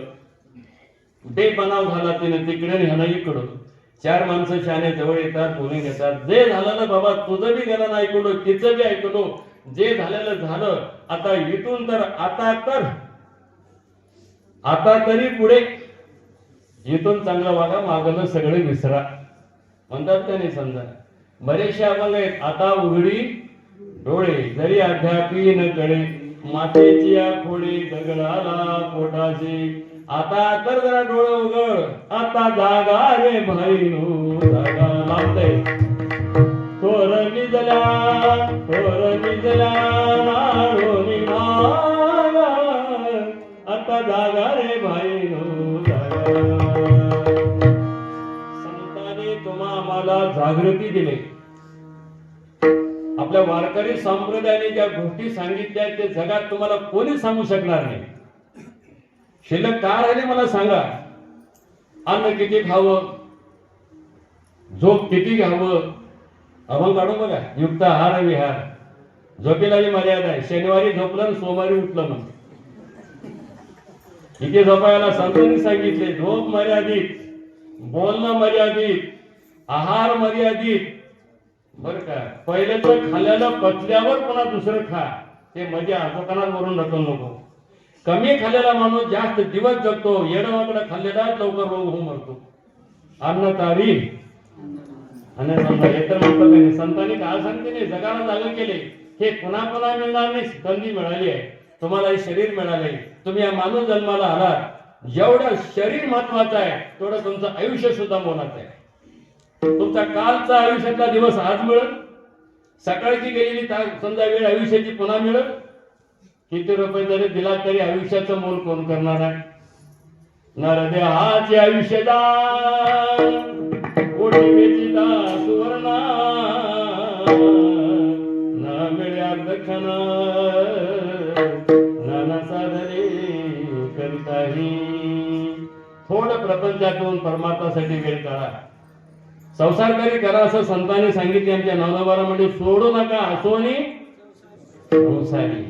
बेपणाव झाला तिने तिकडे ह्यानं इकडं. चार माणसं शाने जवळ येतात, बोलून घेतात. जे झालं ना बाबा, तुझं बी गेलं ऐकलो, तिचं बी ऐकलो, जे झालेलं झालं. आता इथून तर आता तरी पुढे इथून चांगलं वागा, मागलं सगळे विसरा म्हणतात का नाही. समजा बरेचसे अभंग आहेत. आता उघडी डोळे जरी अध्यापी न कळे, मातेची या खोडी दगडाला पोटाची. आता तर जरा डोळे उघड, आता जागा रे भाईनो जागा. लावतंय थोर निजल्या नाडोनी नागा, आता जागा रे भाईनो जागा. संतांनी तुम्हा आम्हाला जागृती दिली. आपल्या वारकरी संप्रदायाने ज्या गोष्टी सांगितल्या ते जगात तुम्हाला कोणी सांगू शकणार नाही. शिल्लक काय राहिले मला सांगा. अन्न किती खावं, झोप किती घ्यावं, अभंग काढून बघा. युक्त आहार विहार, झोपेलाही मर्यादा आहे. शनिवारी झोपलं, सोमवारी उठलं मग इथे झोपायला संतांनी सांगितले. झोप मर्यादित, बोलणं मर्यादित, आहार मर्यादित. बर का, पहिलं तर खाल्ल्याला पचल्यावर पुन्हा दुसरं खा. ते मध्ये आजोकानात वरून ढकल नको. कमी खाल्लेला माणूस जास्त दिवस जगतो, येडवाकडं खाल्लेला लवकर रोग होऊन मरतो. अन्न तारी आणि समजा हे तर म्हणतात संतांनी काय सांगते नाही, जगाला जागा केले. हे पुन्हा पुन्हा मिळणार नाही, संधी मिळाली आहे. तुम्हाला हे शरीर मिळाले, तुम्ही या मानव जन्माला आलात. जेवढं शरीर महत्वाचं आहे तेवढं तुमचं आयुष्य सुद्धा मोलाचं आहे. तुमचा कालचा आयुष्यातला दिवस आज मिळत, सकाळची गेलेली समजा वेळ आयुष्याची पुन्हा मिळत. किती रुपये जरी दिला तरी आयुष्याचं मोल कोण करणार आहे. नरदेहाचे आयुष्यदान कोटी वेचिता सुवर्णा, न मिळ्या दक्षिण नाना साधने करिताही. थोडं प्रपंचातून परमार्थासाठी वेळ काढा, संसारकारी करा असं संतांनी सांगितले आमच्या नवनबारामध्ये. सोडू नका असोनी संसारी.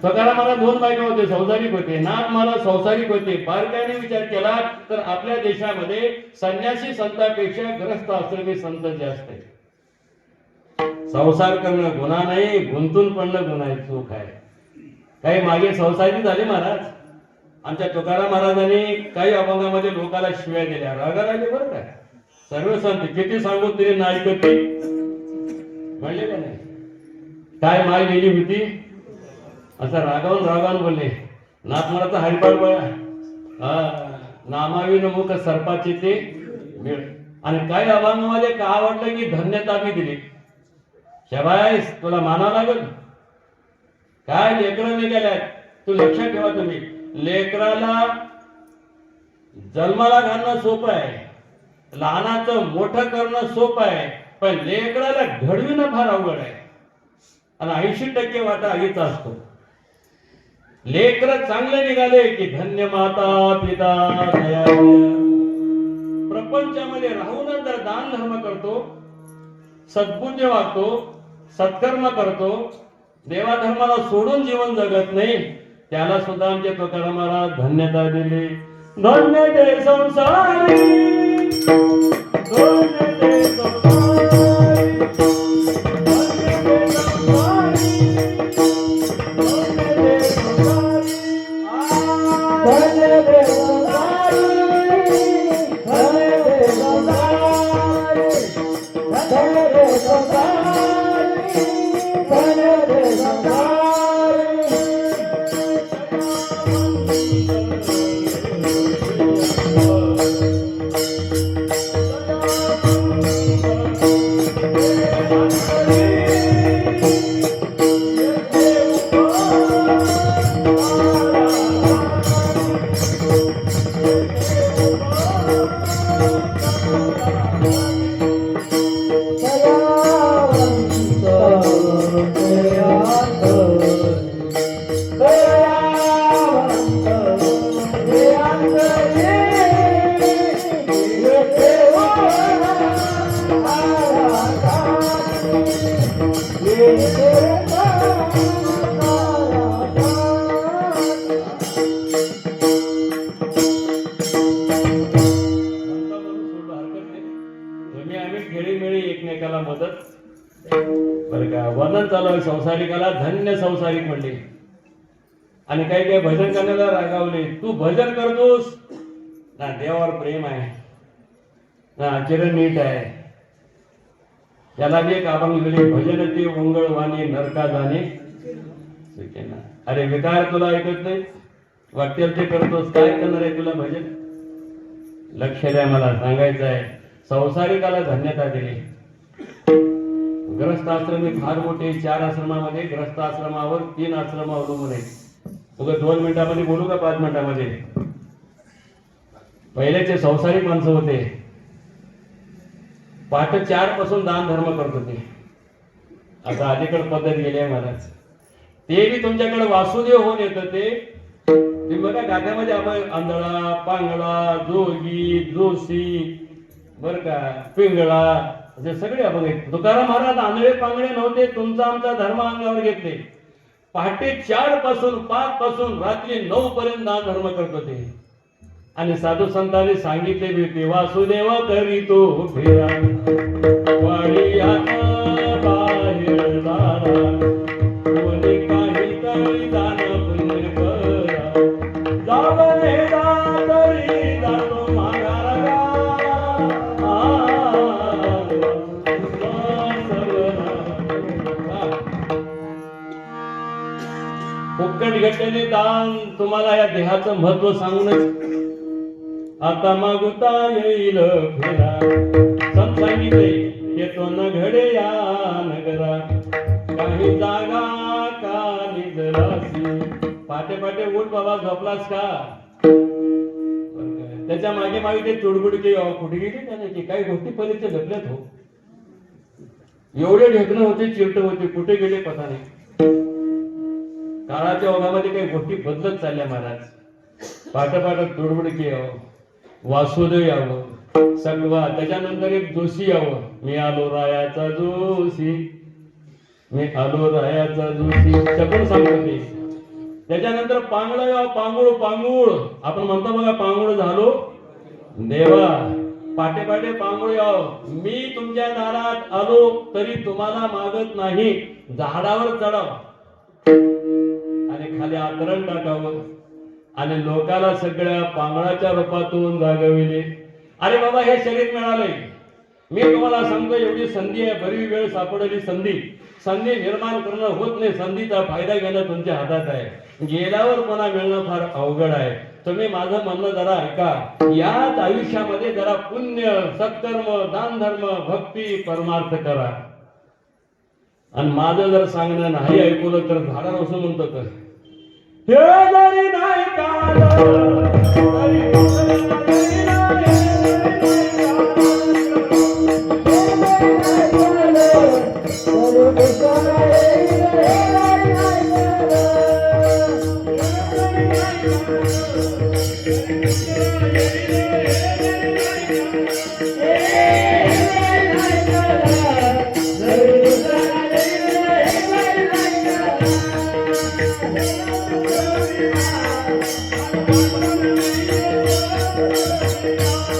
स्वतःला मला 2 बायका होते, संसारिक होते. नाथ मला संसारिक होते. बारकाईने विचार केला तर आपल्या देशामध्ये संन्यासी संतांपेक्षा ग्रस्त आश्रमी संत जास्त आहे. संसार करणं गुन्हा नाही, गुंतून पडणं गुन्हा आहे, चूक आहे. काही मागे संसारी झाले महाराज. आमच्या तुकाराम महाराजांनी काही अभंगामध्ये लोकांना शिव्या दिल्या, रागा राहिले बरं का. सर्व संत किती सांगू तरी नाही ऐकते म्हणले का नाही. काय माय गेली होती असं रागावून बोलले. नाथमाराचा हरिपाठ बळा नामावी नमुक सर्पाचे ते मिळ. आणि काही अभंगामध्ये का आवडलं की धन्यता बी दिली. शबाईस तुला मानावं लागेल. काय लेकरं निघाल्यात, तू लक्षात ठेवा. तुम्ही लेकराला जन्माला घालणं सोपं आहे, लहानाचं मोठं करणं सोपं आहे, पण लेकराला घडविणं फार अवघड आहे. आणि 80% वाटा आईचा असतो. लेकर चांगले निघाले की धन्य माता पिता दया. प्रपंचामध्ये राहूनच जर दान धर्म करतो, सद्बुद्धी वागतो, सत्कर्म करतो, देवाधर्माला सोडून जीवन जगत नाही, त्याला सुद्धा आमच्या तुकाराम महाराज धन्यता दिली. धन्य ते संसारी, धन्य ते संसारी, धन्य ते संसारी, धन्य ते संसारी, धन्य ते संसारी, धन्य ते संसारी, धन्य ते संसारी, धन्य ते संसारी. म्हणता म्हणून सोडलं हरकत नाही. तुम्ही आम्ही खेळीमेळी एकमेकाला मदत बरं का. वर्णन चालू आहे संसारिकाला धन्य संसारिक म्हणले. आणि काही काही भजन करण्याला रागावले. तू भजन करतोस ना, देवावर प्रेम आहे ना, आचरण नीट आहे. त्याला बी एक अभंग लिहिले, भजन ते उंगळ वाणी नरका जाणे सुखेना. अरे विकार तुला ऐकत नाही, वाटेल ते करतोस, काय करणार आहे तुला भजन. लक्ष द्या, मला सांगायचं आहे. संसारिकाला धन्यता दिली. ग्रस्त आश्रम हे फार मोठे 4 आश्रमामध्ये, ग्रस्त आश्रमावर 3 आश्रम अवलंबून आहेत. उगा 2 मिनिटामध्ये बोलू का 5 मिनिटामध्ये. पहिल्याचे संसारिक माणसं होते, पहाटे 4 पासून दान धर्म करत होते. आता अलीकडे पद्धत गेली आहे महाराज. ते बी तुमच्याकडे वासुदेव होऊन येतं. ते तुम्ही बघा गाण्यामध्ये आपण आंधळा, पांगळा, जोगी, जोशी, बर का, पिंगळा, असे सगळे आपण तुकाराम महाराज आंधळे पांगळे नव्हते. तुमचा आमचा धर्म अंगावर घेतले. पहाटे 4 पासून 5 पासून रात्री 9 पर्यंत दान धर्म करत होते. आणि साधू संतांनी सांगितले बी, वासुदेव करीतो फेरा वाडी आता बाहेर दारा, कोणी काहीतरी दान पुण्य करा, जावले तरी जातो माघारा. फुकट घेतलेले दान तुम्हाला या देहाचं महत्व सांगूनच आता मागुता येईल फेरा. संत सांगितले, येतो न घडे या नगरा, काही जागा का निजलासी. पाटे पाटे उठ बाबा, झोपलास का. त्याच्या मागे मागे ते चुडबुडके कुठे गेली त्याने की काही गोष्टी पलीचे लपल्यात हो. एवढे ढेकणं होते, चिरट होते, कुठे गेले पता नाही. काळाच्या ओघामध्ये काही गोष्टी बदलत चालल्या महाराज. पाठ चुडबुडके वासुदेव यावं सगवा. त्याच्यानंतर एक जोशी यावं, मी आलो रायाचा जोशी, मी आलो रायाचा जोशी, सगळं सांगतो ते. त्याच्यानंतर पांगळ यावं, पांगुळ पांगुळ आपण म्हणतो बघा, पांगुळ झालो देवा. पाटे पाटे पांगुळ यावं, मी तुमच्या दारात आलो तरी तुम्हाला मागत नाही, झाडावर चढाव आणि खाली आतरण टाकावं आणि लोकाला सगळ्या पांगळाच्या रूपातून जागविले. अरे बाबा, हे शरीर मिळालंय. मी तुम्हाला सांगतो, एवढी संधी आहे, बरी वेळ सापडली संधी. संधी निर्माण करणं होत नाही, संधीचा फायदा घेणं तुमच्या हातात आहे. गेल्यावर पुन्हा मिळणं फार अवघड आहे. तुम्ही माझं म्हणणं जरा ऐका. याच आयुष्यामध्ये जरा पुण्य, सत्कर्म, दान धर्म, भक्ती, परमार्थ करा. आणि माझं जर सांगणं नाही ऐकवलं तर झाडा असं म्हणतो तर हे जरी नाही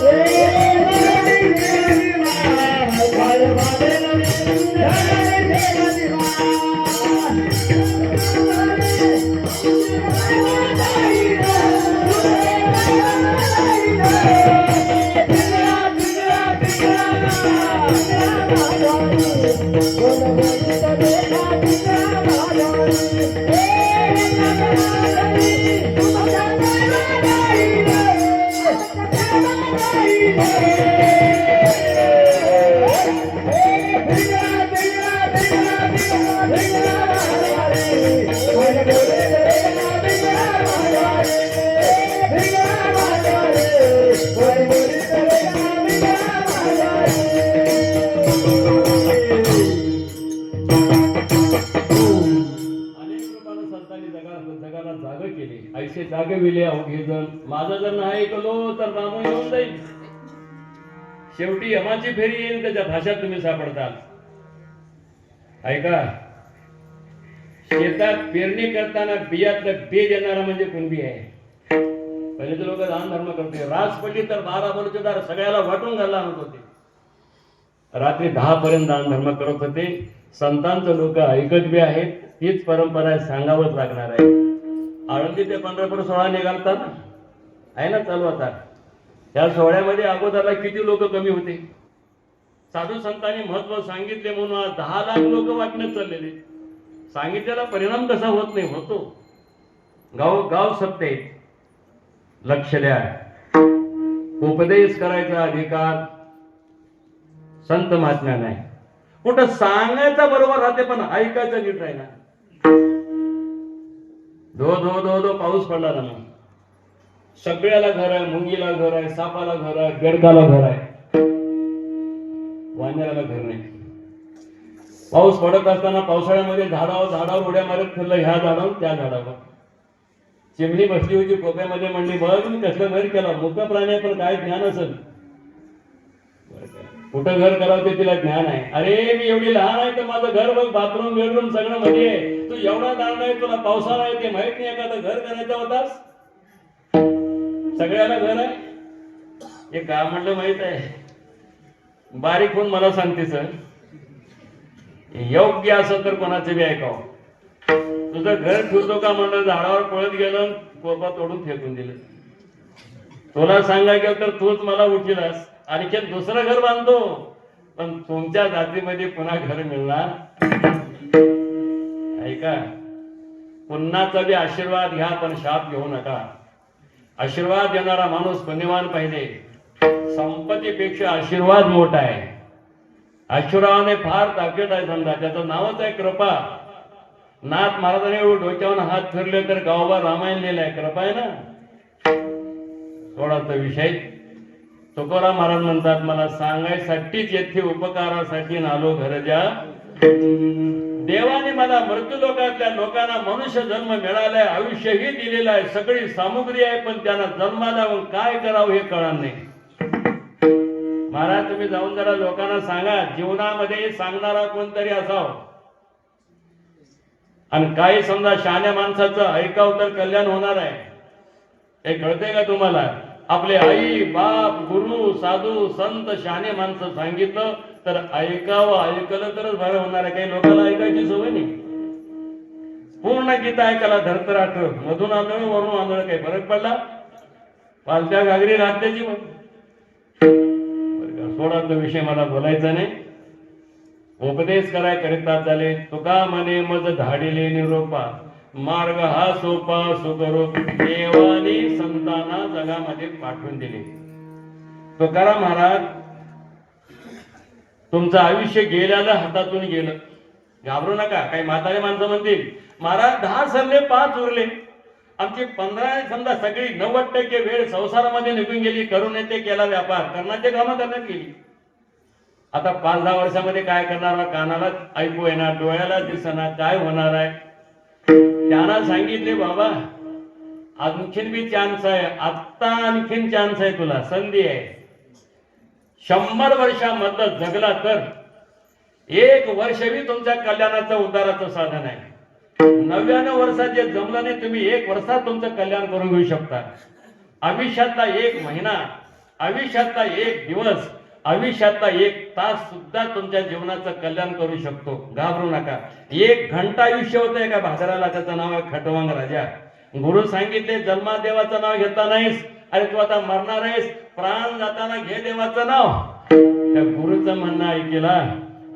Hey, जागविले अवघे जण. माझं जर नाही ऐकलो तर नाम येऊन जाईल. शेवटी यमाची फेरी येईल, त्याच्या भाषात तुम्ही सापडताल. ऐका, शेतात पेरणी करताना बियातलं बे देणारा म्हणजे कुणबी आहे. पहिले तर लोक दान धर्म करते. रास पडली तर 12 बलुतेदार सगळ्याला वाटून घालला आणत होते. रात्री 10 पर्यंत दान धर्म करत होते. संतांचं लोक ऐकत बी आहेत. तीच परंपरा सांगावंच लागणार आहे. आळंदी ते पंढरपूर सोहळा निघालता ना, आहे ना चालू आता. त्या सोहळ्यामध्ये अगोदरला किती लोक कमी होते. साधू संतांनी महत्व सांगितले म्हणून आज 10 लाख लोक वाटण्यात चाललेले. सांगितलेला परिणाम कसा होत नाही, होतो. गाव गाव सत्य आहे. लक्ष द्या. उपदेश करायचा अधिकार संत महात्म्या नाही. कुठं सांगायचं बरोबर राहते पण ऐकायचं नीट राहिना. धो धो धो धो पाऊस पडला ना, सगळ्याला घर आहे. मुंगीला घर आहे, सापाला घर आहे, बेडकाला घर आहे, वानराला घर नाही. पाऊस पडत असताना पावसाळ्यामध्ये झाडावर उड्या मारत फिरलं, ह्या झाडावर त्या झाडावर. चिमणी बसली होती कोप्यामध्ये, म्हणली बघ मी कसलं घर केलं. मुख्य प्राणी पण काय ज्ञान असेल. कुठं घर करावं ते तिला ज्ञान आहे. अरे मी एवढी लहान आहे तर माझं घर बघ, बाथरूम बेडरूम सगळं मध्ये आहे. तू एवढा लहान आहे, तुला पावसाळा आहे ते माहित नाही. एखादं घर करायचं होतास. सगळ्याला घर आहे. हे का म्हणलं माहित आहे. बारीक होऊन मला सांगते सर, योग्य असं तर कोणाचं बी ऐकावं. तुझं घर ठेवतो का म्हणलं, झाडावर पळत गेलं, कोपा तोडून फेकून दिलं. तुला सांगाय गेलं तर तूच मला उठीलास. आणखी दुसरं घर बांधतो, पण तुमच्या जातीमध्ये पुन्हा घर मिळणार. ऐका, पुन्हाचा बी आशीर्वाद घ्या पण शाप घेऊ नका. आशीर्वाद देणारा माणूस पुण्यवान पाहिजे. संपत्तीपेक्षा आशीर्वाद मोठा आहे. आशीर्वादाने फार ताकद आहे. समजा त्याचं नावच आहे कृपा. नाथ महाराजांनी एवढं डोक्यावर हात फिरले तर गावभर रामायण लिहिलंय. कृपा आहे ना. थोडासा विषय. तुकोराम महाराज म्हणतात, मला सांगायसाठीच येथे उपकारासाठी नालो घरजा. देवाने मला मृत्यू लोकातल्या लोकांना मनुष्य जन्म मिळालाय, आयुष्यही दिलेलं आहे, सगळी सामुग्री आहे, पण त्यांना जन्माला काय करावं हे कळणार नाही. महाराज तुम्ही जाऊन जरा लोकांना सांगा, जीवनामध्ये सांगणारा कोणतरी असावं. आणि काही समजा शहाण्या माणसाचं ऐकाव तर कल्याण होणार आहे. हे कळतंय का तुम्हाला. आपले आई बाप गुरु साधू संत शहाणे माणसं सांगितलं तर ऐकावं. ऐकलं तरच बरं होणार आहे. काही लोकांना ऐकायची सवय नाही. पूर्ण गीता ऐकायला धरतराट, मधून आंधळ वरून आंधळ, काही फरक पडला. पालत्या घागरी राहत्याची मग थोडा तो विषय मला बोलायचा नाही. उपदेश कराय करिता चाले. तुका म्हणे मज धाडिले निरोपा, मार्ग हा सोपा सुखरूप, देवाने संतांना जगामध्ये पाठवून दिले. तुकाराम महाराज, तुमचं आयुष्य गेल्याला हातातून गेलं. घाबरू नका. काही म्हातारे माणसं म्हणतील महाराज 10 सरले 5 उरले. आमची 15 समजा सगळी 90% वेळ संसारामध्ये निघून गेली. करून येते केला व्यापार, करण्याचे कामं करण्यात गेली. आता 5-10 वर्षामध्ये काय करणार. कानाला ऐकू येणार, डोळ्याला दिसणार, काय होणार आहे. त्यांना सांगितले बाबा आणखीन बी चान्स आहे. आत्ता आणखीन चान्स आहे, तुला संधी आहे. 100 वर्षामधलं जगला तर 1 वर्ष बी तुमच्या कल्याणाचं उद्धाराचं साधन आहे. 99 वर्षात जे जमलं नाही, तुम्ही 1 वर्षात तुमचं कल्याण करून घेऊ शकता. आयुष्यातला 1 महिना, आयुष्यातला 1 दिवस, आयुष्यातला 1 तास सुद्धा तुमच्या जीवनाचं कल्याण करू शकतो. घाबरू नका. 1 घंटा आयुष्य होतंय का भाजराला, त्याचं नाव आहे खटवांग राजा. गुरु सांगितले जन्मादेवाचं नाव घेता नाहीस. अरे तू आता मरणार आहेस, प्राण जाताना घे देवाचं नाव. त्या गुरुचं म्हणणं ऐकला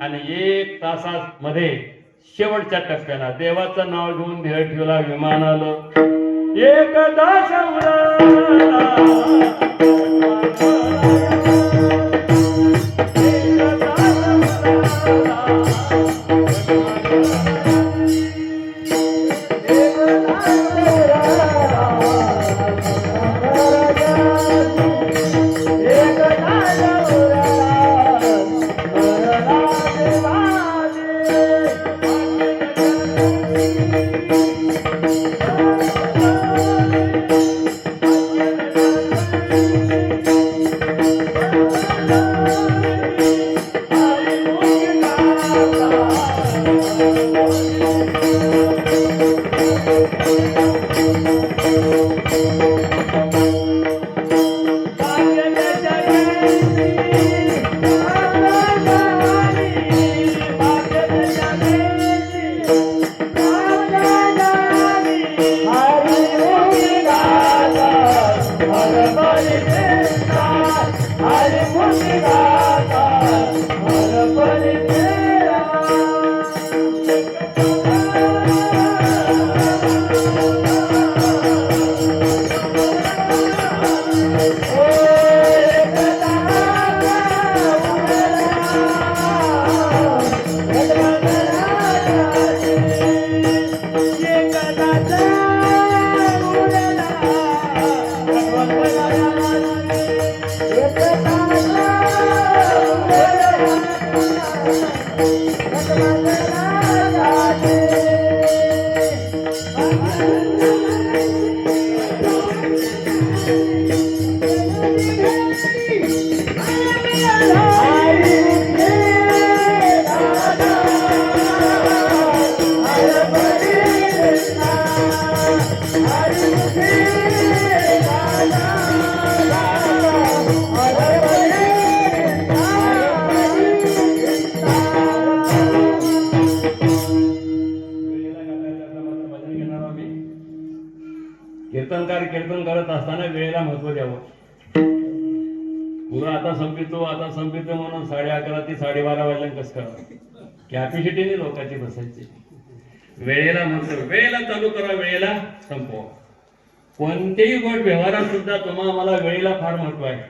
आणि 1 तासामध्ये शेवटच्या टप्प्याला देवाचं नाव घेऊन देह ठेवला. विमान आलं. 1 तास कीर्तनकार कीर्तन करत असताना वेळेला महत्व द्यावं. पुरा आता संपितो म्हणून 11:30 ते 12:30 वाजल्या कसं करावं? कॅपॅसिटी नाही लोकांची बसायची. वेळेला महत्व, वेळेला चालू करा, वेळेला संपवा. कोणत्याही गोष्ट व्यवहारात सुद्धा मला वेळेला फार महत्व आहे.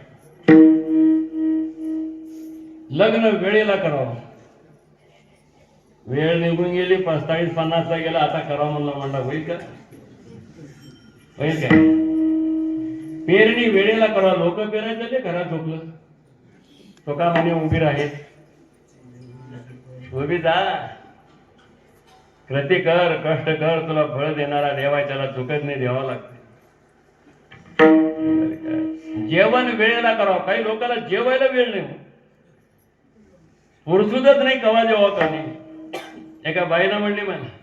लग्न वेळेला करावं. वेळ निघून गेली, 45-50 ला गेला, आता करावं म्हणला होईल का? होईल काय? पेरणी वेळेला करा. लोक पेरायचं ते घरात झोपलं. तो का म्हणे उभी राहील, उभी जा, कृती कर, कष्ट कर, तुला फळ देणारा देवा, त्याला चुकत नाही, द्यावा लागते. जेवण वेळेला करावं. काही लोकांना जेवायला वेळ नाही, पुरसुदच नाही कवा जेव्हा कमी. एका बाईला म्हणली, म्हणे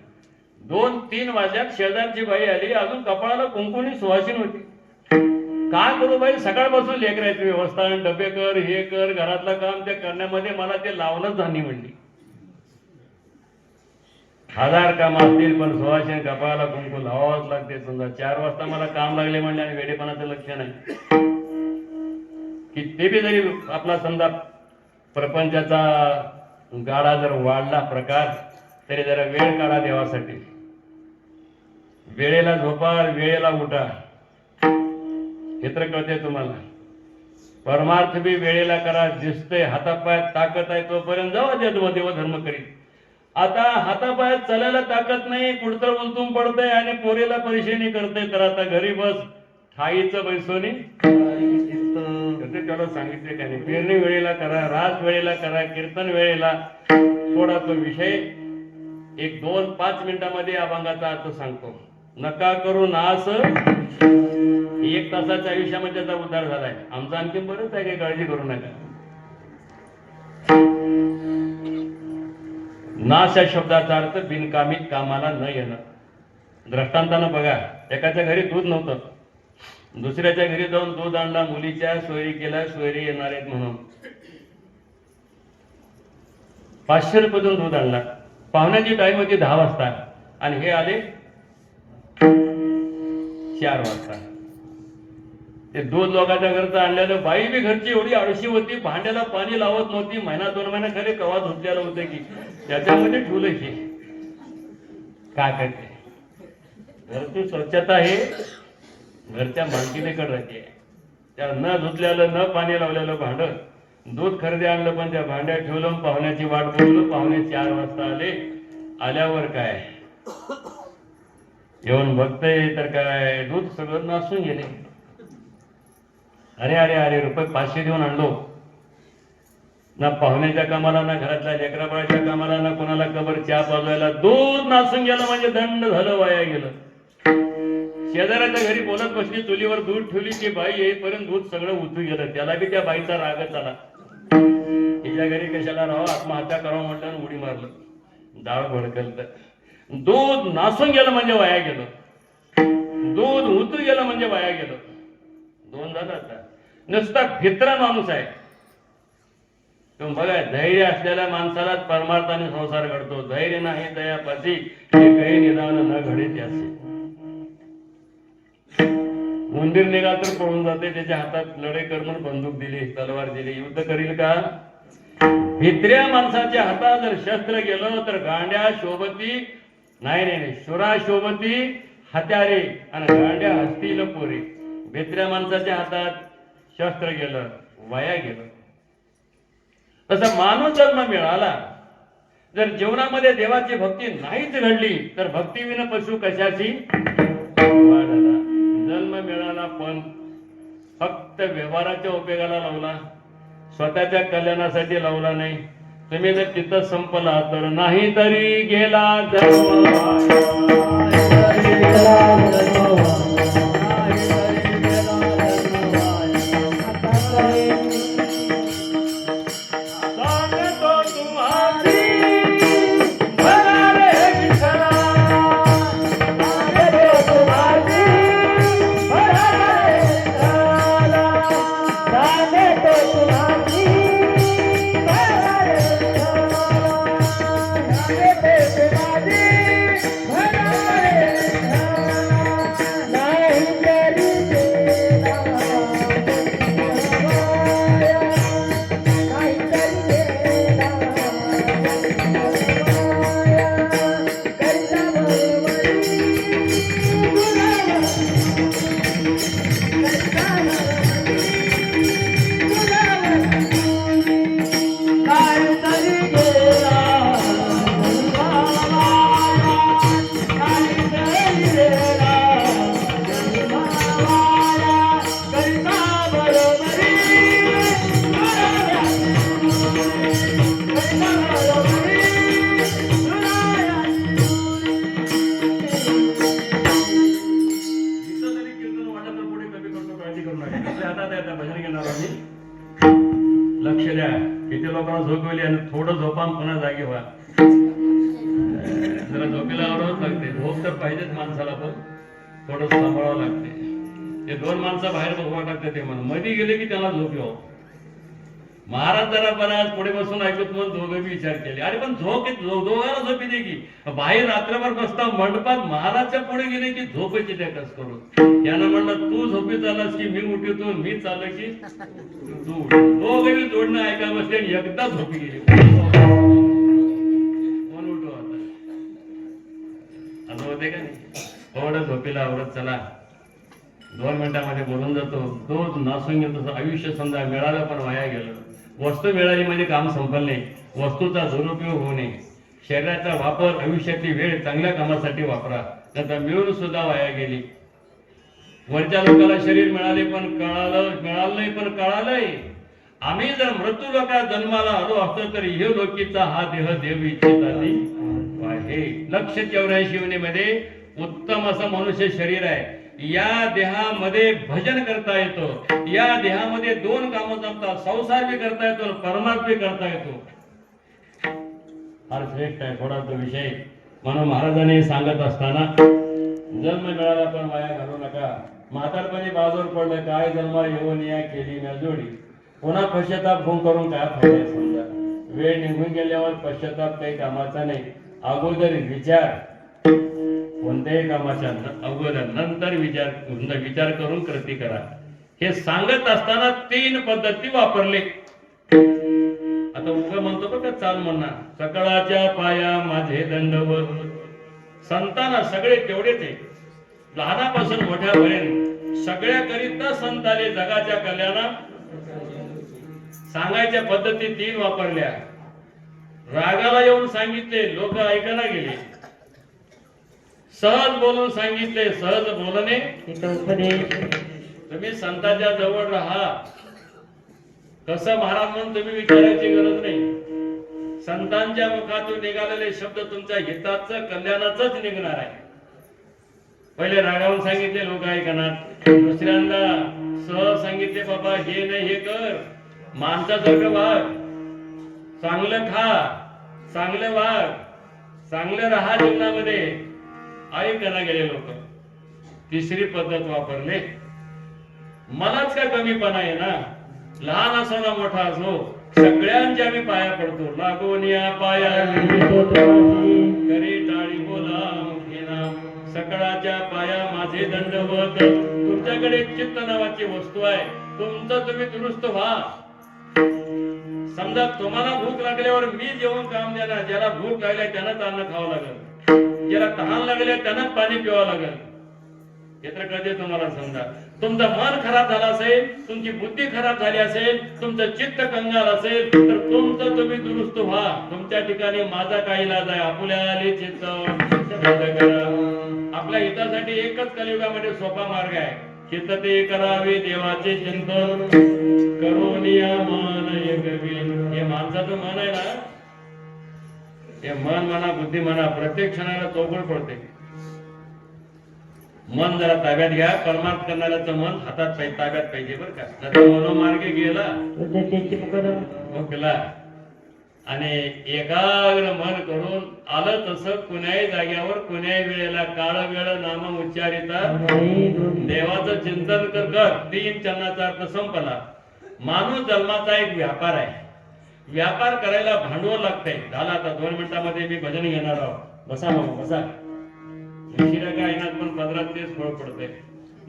2-3 वाजल्यात शेजारची बाई आली, अजून कपाळाला कुंकुनी सुवासीन होती. काय करू बाई, सकाळपासून लेकरायची व्यवस्था, डबे कर, हे कर, घरातलं काम, ते करण्यामध्ये मला ते लावणंच झाली. म्हणली 1000 काम असतील पण सुवासीन कपाळाला कुंकू लावावंच लागते. समजा 4 वाजता मला काम लागले म्हणले आणि वेडेपणाचं लक्ष नाही. किती बी जरी आपला समजा प्रपंचाचा गाडा जर वाढला प्रकार, तरी जरा वेळ काढा देवासाठी. वेळेला झोपा, वेळेला उठा. हे तर कळते तुम्हाला. परमार्थ बी वेळेला करा. दिसतंय हातापायात ताकद आहे तोपर्यंत जावा देव धर्म करीत. आता हातापायात चालायला ताकद नाही, कुठतर उलटून पडतंय आणि पोरीला परेशानी करतंय, तर आता घरी बस, ठाईचं बैसोनी त्याला सांगितले का नाही. पेरणी वेळेला करा, रास वेळेला करा, कीर्तन वेळेला सोडा. तो विषय 1-2-5 मिनिटांमध्ये अभंगाचा अर्थ सांगतो. नका करू नास. 1 तासाच्या आयुष्यामध्ये त्याचा उद्धार झालाय. आमचा आणखी बरंच आहे, काही काळजी करू नका. नाश या शब्दाचा अर्थ बिनकामी कामाला न येणं. दृष्टांतानं बघा, एकाच्या घरी दूध नव्हतं, दुसऱ्याच्या घरी जाऊन दूध आणला. मुलीच्या सोयरी केला, सोयरी येणार आहेत म्हणून 500 रुपये देऊन दूध आणला. पाहुण्याची टाइम होती 10 वाजता आणि हे आले 4 वाजता. ते दूध लोकांच्या घरचं आणलेलं. बाई बी घरची एवढी आळशी होती, भांड्याला पाणी लावत नव्हती. 1-2 महिन्याखाली कवा धुतलेलं होतं की त्याच्यामध्ये ठेवलं की काय करते. घरची स्वच्छता हे घरच्या मालकीनेकडे राहते. त्या न धुतलेलं, न पाणी लावलेलं भांड, दूध खरेदी आणलं पण त्या भांड्यात ठेवलं. पाहुण्याची वाट बघलो. पाहुणे 4 वाजता आले. आल्यावर काय येऊन बघतय तर काय दूध सगळं नासून गेले. अरे अरे अरे, रुपये 500 देऊन आणलो. ना पाहुण्याच्या कामाला, ना घरातल्या लेकराबाळाच्या कामाला, ना कोणाला कबर चहा पाजवायला. दूध नासून गेलं म्हणजे दंड झालं, वाया गेलं. शेजाऱ्याच्या घरी बोलत बसली, चुलीवर दूध ठेवली की बाई येईपर्यंत दूध सगळं उतू गेलं. त्याला बी त्या बाईचा रागच आला. तिच्या घरी कशाला राहावं, आत्महत्या करावं म्हटलं आणि उडी मारलं. डाळ भडकलं. दूध नासून गेलं म्हणजे वाया गेलं. दूध उतू गेलं म्हणजे वाया गेलं. 2 झालं. नुसता भित्रा माणूस आहे. तुम्ही बघा, धैर्य असलेल्या माणसालाच परमार्थाने संसार घडतो. धैर्य नाही दयापाशी, हे काही निदान न घडे त्याचे. उंदीर निघाल तर पळून जाते. त्याच्या हातात लढाई कर म्हणून बंदूक दिली, तलवार दिली, युद्ध करील का? भित्र्या माणसाच्या हातात जर शस्त्र गेलं तर गांड्या शोभती नाही, शुरा शोभती हत्यारे आणि गांड्या हसतील पोरे. भित्र्या माणसाच्या हातात शस्त्र गेलं, वाया गेलं. तसं मानव जन्म मिळाला, जर जीवनामध्ये देवाची भक्ती नाहीच घडली तर भक्तीविना पशु कशाची वाढला. जन्म मिळाला पण फक्त व्यवहाराच्या उपयोगाला लावला, स्वतःच्या कल्याणासाठी लावला नाही. तुम्ही जर तिथं संपला तर नाही तरी गेला जन्म सांगतो तुम्हारी बघा रे विठ्ठला. लक्ष द्या किती लोकांना झोपवली आणि थोडं झोपा पुन्हा जागे व्हा. जरा झोपेला आवडावंच लागते. झोप तर पाहिजेच माणसाला, पण थोडं सांभाळावं लागते. ते दोन माणसं बाहेर बघवा टाकते ते म्हणून मध्ये गेले की त्याला झोप येऊ. महाराज जरा बराच पुढे बसून ऐकत म्हणून दोघे बी विचार केले. अरे पण दोघांना झोपी दे की. बाहेर रात्रभर बसता मंडपात महाराजच्या पुढे गेले की झोपेची टॅकस करू. यानं म्हणलं तू झोपी चालस की मी उठवतो, मी चाललं की तू. दोघे बी जोडणं ऐका बसले आणि एकदा झोपी गेली. कोण उठव आता असं होते का नाही. थोडं झोपीला आवडत चला 2 मिनिटांमध्ये बोलून जातो. तो नासून घेतो. तसं आयुष्य समजा मिळालं पण वाया गेलं. वस्तू मिळाली म्हणजे काम संपलं नाही. वस्तूचा दुरुपयोग होऊ नये. शरीराचा वापर आयुष्यातली वेळ चांगल्या कामासाठी वापरा. नंतर मिळून सुद्धा वाया गेली. वरच्या लोकांना शरीर मिळाले पण मिळालं नाही पण कळालंय. आम्ही जर मृत्यू लोकात जन्माला आलो असतो तर हे लोकीचा हा देह देव इच्छित आहे. 184 मध्ये उत्तम असं मनुष्य शरीर आहे. या देहामध्ये भजन करता येतो. या देहामध्ये 2 कामं जमतात. संसार बी करता येतो, परमार्थ बी करता येतो. फार श्रेष्ठ आहे थोडा तो विषय. म्हणून महाराजांनी सांगत असताना जन्म मिळाला पण वाया घालू नका. म्हातारपणी बाजूर पडलं काय जन्मा येऊन या केली मेलजोडी. पुन्हा पश्चाताप फोन करून काय फायदा. समजा वेळ निघून गेल्यावर पश्चाताप काही कामाचा नाही. अगोदर विचार, कोणत्याही कामाच्या अगोदर नंतर विचार करून कृती करा. हे सांगत असताना 3 पद्धती वापरले. आता उगा म्हणतो बघा चाल म्हणणार. सकळाच्या पाया माझे दंडवत. संतांना सगळे तेवढेच आहे. लहानापासून मोठ्यापर्यंत सगळ्याकरिता संत आले. जगाच्या कल्याणात सांगायच्या पद्धती 3 वापरल्या. रागाला येऊन सांगितले, लोक ऐकायला गेले. सहज बोलून सांगितले, सहज बोलणे. तुम्ही संतांच्या जवळ राहा. कसं महाराज म्हणून तुम्ही विचारायची गरज नाही. संतांच्या मुखातून निघालेले शब्द तुमच्या हिताचं कल्याणाचंच निघणार आहे. पहिले रागावून सांगितले, लोक ऐकणार. दुसऱ्यांदा सहज सांगितले, बाबा हे नाही हे कर, माणसासारखं वाग, चांगलं खा, चांगलं वाग, चांगलं राहा जीवनामध्ये. ऐकायला गेले लोक. तिसरी पद्धत वापरले, मलाच का कमीपणा आहे ना. लहान असो ना मोठा असो सगळ्यांच्या आम्ही पाया पडतो. लागून या पाया करी टाळी बोला मुखी नाम. सकळाच्या पाया माझे दंडवत. तुमच्याकडे एक चित्त नावाची वस्तू आहे. तुमचं तुम्ही दुरुस्त व्हा. समजा तुम्हाला भूक लागल्यावर मी जेवण काम देणार. ज्याला भूक लागल्या त्यानंच अन्न खावं लागेल. ज्याला तहान लागले त्यानंच पाणी पिवावं लागेल. हे तर कधी तुम्हाला समजा. तुमचं मन खराब झालं असेल, तुमची बुद्धी खराब झाली असेल, तुमचं चित्त कंगाल असेल तर तुमचं तुम्ही दुरुस्त व्हा. तुमच्या ठिकाणी माझा काही इलाज आहे. आपुल्याले चित्त करा. आपल्या हितासाठी एकच कलियुगामध्ये सोपा मार्ग आहे. चित्त ते करावे देवाचे चिंतन करून या मन एकवी. हे माणसाचं मन आहे ना, हे मन म्हणा बुद्धी म्हणा प्रत्येक क्षणाला चौकड पडते. मन जरा ताब्यात घ्या. परमार्थ करणाऱ्याचं मन हातात पाहिजे, ताब्यात पाहिजे बरं का. नाही तर मनोमार्गे गेला मुकला. आणि एकाग्र मन करून आलं तसं कुण्याही जाग्यावर कुण्याही वेळेला काळ वेळ नाम उच्चारिता देवाचं चिंतन कर. 3 चरणाचा अर्थ संपला. माणूस जन्माचा एक व्यापार आहे. व्यापार करायला भांडवल लागतंय. झाला आता 2 मिनिटांमध्ये मी भजन घेणार आहोत. बसा मग बसा. उशिरा काय येणार पण पदरात तेच फळ पडतंय.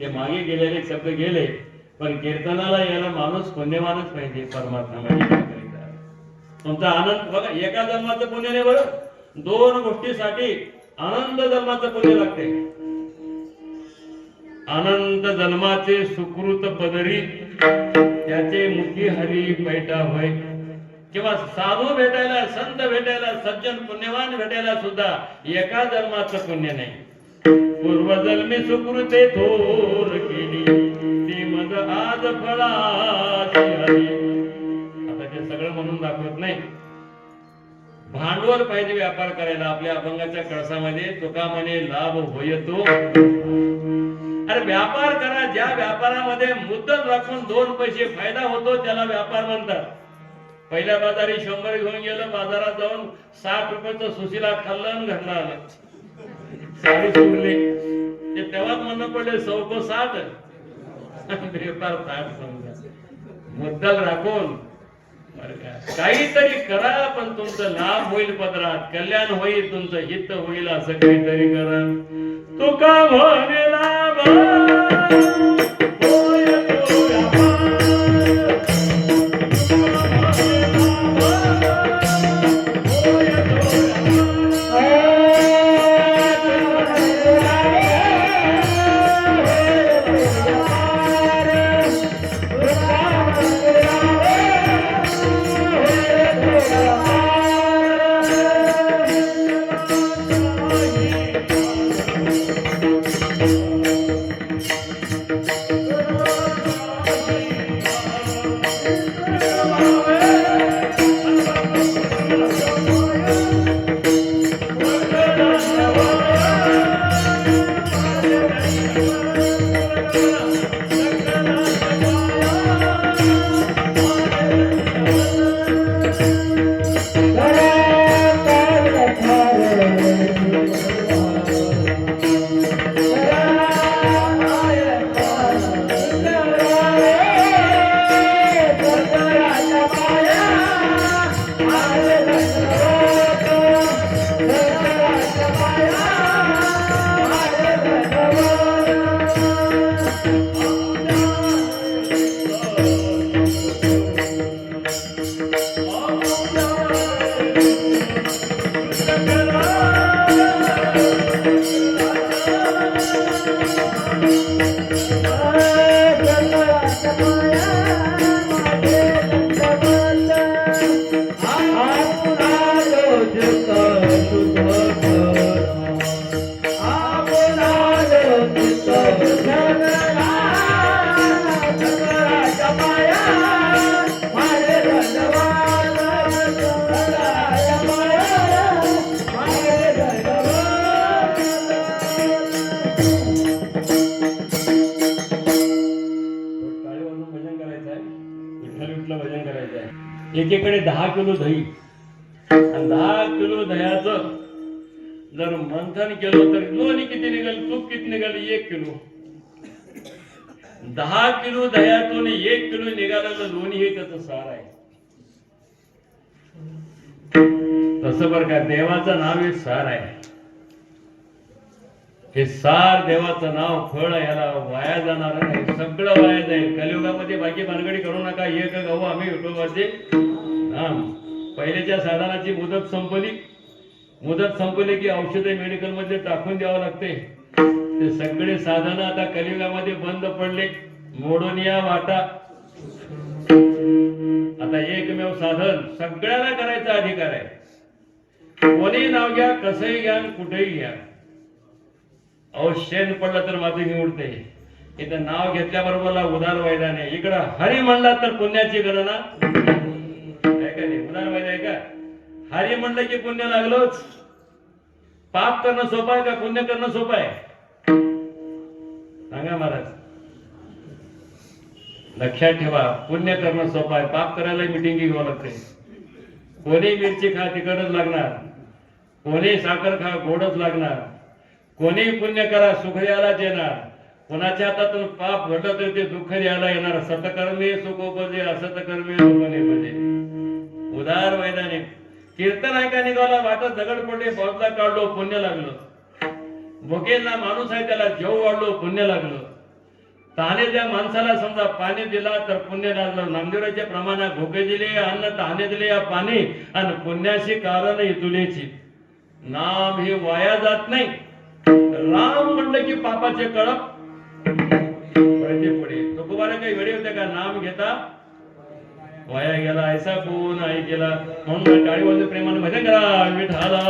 ते मागे गेलेले शब्द गेले पण कीर्तनाला यायला माणूस पुण्यवानच पाहिजे. परमात्मा म्हणजे तुमचा आनंद बघा. एका जन्माचं पुण्य नाही बरं. 2 गोष्टीसाठी आनंद जन्माचं पुण्य लागते. अनंत जन्माचे सुकृत पदरी त्याचे मुखी हरी पैठा होय. किंवा साधू भेटायला, संत भेटायला, सज्जन पुण्यवान भेटायला सुद्धा एका जन्माचं पुण्य नाही. पूर्वजन्मी सुकृते थोर केली ती मज आज फळाची हरी. आता ते सगळं म्हणून दाखवत नाही. भांडवल पाहिजे व्यापार करायला. आपल्या अभंगाच्या कळसामध्ये तुका म्हणे लाभ होयतो. अरे व्यापार करा. ज्या व्यापारामध्ये मुद्दल राखून 2 पैसे फायदा होतो त्याला व्यापार म्हणतात. पहिल्या बाजारी 100 घेऊन गेलं. बाजारात जाऊन 60 रुपयाचं सुशीला खाल्लं आणि घरला आलं. 40 उरले. ते तेव्हाच म्हणणं पडले 100 व्यापार 60 समजा. मुद्दल राखून काहीतरी करा. पण तुमचं लाभ होईल पदरात, कल्याण होईल, तुमचं हित होईल असं काहीतरी करा. तुका म्हणे लाभ होय तो व्यापार. एकीकडे 10 किलो दही आणि 10 किलो दह्याचं जर मंथन केलं तर लोणी किती निघाल, तूप किती निघाल? 1 किलो. 10 किलो दह्यातून 1 किलो निघालेलं लोणी हे त्याचं सार आहे. तसं बरं का, देवाचं नाव हे सार आहे. हे सार देवाचं नाव फळ याला वाया जाणार नाही, सगळं वाया जाईल. कलियुगामध्ये बाकी भानगडी करू नका. एक गहू आम्ही युट्यूबवरती पहिल्याच्या साधनाची मुदत संपली की औषधे मेडिकल मध्ये टाकून द्यावं लागते. ते सगळे साधन आता कलियुगामध्ये बंद पडले. मोडून या वाटा. आता एकमेव साधन सगळ्याला करायचा अधिकार आहे. कोणी नाव घ्या, कसंही घ्या, कुठेही घ्या. शेण पडलं तर माझं निवडते. इथं नाव घेतल्याबरोबर उदार व्हायला नाही. इकडं हरी म्हणला तर पुण्याची गणना आहे का नाही? उदार व्हायला आहे का? हरी म्हणलं की पुण्य लागलोच. पाप करणं सोपं आहे का पुण्य करणं सोपं आहे? सांगा महाराज. लक्षात ठेवा, पुण्य करणं सोपं आहे, पाप करायला मिटिंग घ्यावं लागते. कोणी मिरची खा तिखटच लागणार, कोणी साखर खा गोडच लागणार, कोणी पुण्य करा सुख यायलाच येणार. कोणाच्या हातातून पाप घडलं तर ते दुःख यायला येणार. सतकर्मे सुखोपजे असतकर्मे दुःख निपजे. उदार वैधानिक कीर्तन ऐका निघाला, वाटत दगड पडले बौद्धला काढलो पुण्य लागलं. भुकेला माणूस आहे त्याला जेव वाढलो पुण्य लागलं. ताने त्या माणसाला समजा पाणी दिला तर पुण्य लागलं. नामदेवाच्या प्रमाणात भुके दिले अन्न, ताने दिले या पाणी, आणि पुण्याशी कारण इतुलेची. नाम हे वाया जात नाही. राम म्हणलं की पापाचे कळप पडते पुढे. तुकोबाला काही वेळे होते का नाम घेता वाया गेला ऐसा कोण आई गेला. म्हणून टाळी वाजून प्रेमाने भजन करा विठाला.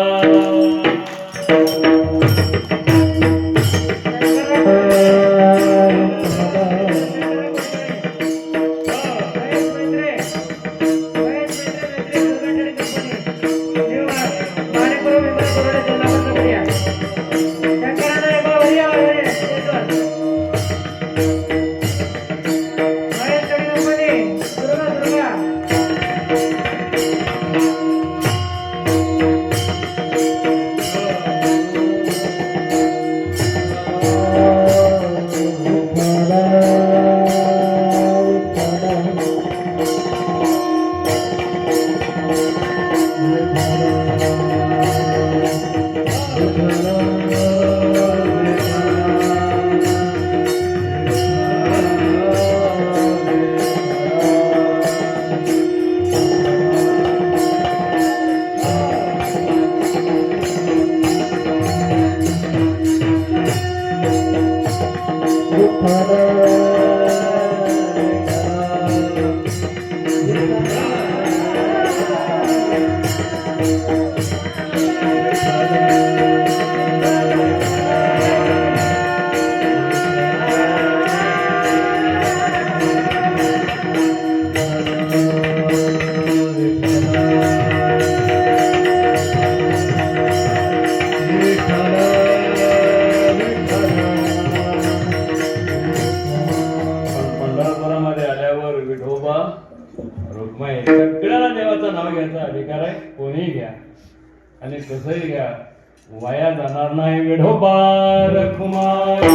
सगळ्याला देवाचं नाव घ्यायचा अधिकार आहे. कोणीही घ्या आणि कसंही घ्या, वाया जाणार नाही. विठोबा रखुमाई.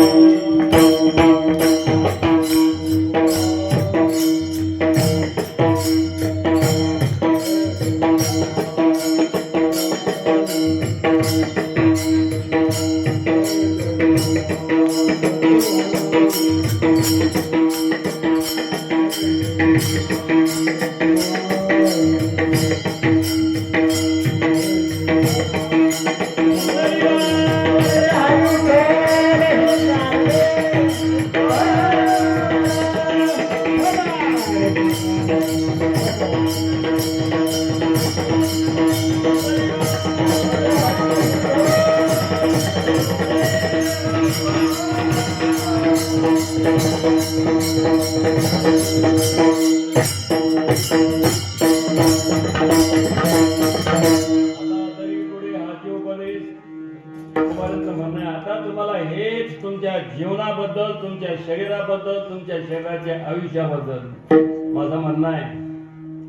आता तुम्हाला हेच तुमच्या जीवनाबद्दल, तुमच्या शरीराबद्दल, तुमच्या शरीराच्या आयुष्याबद्दल माझं म्हणणं आहे.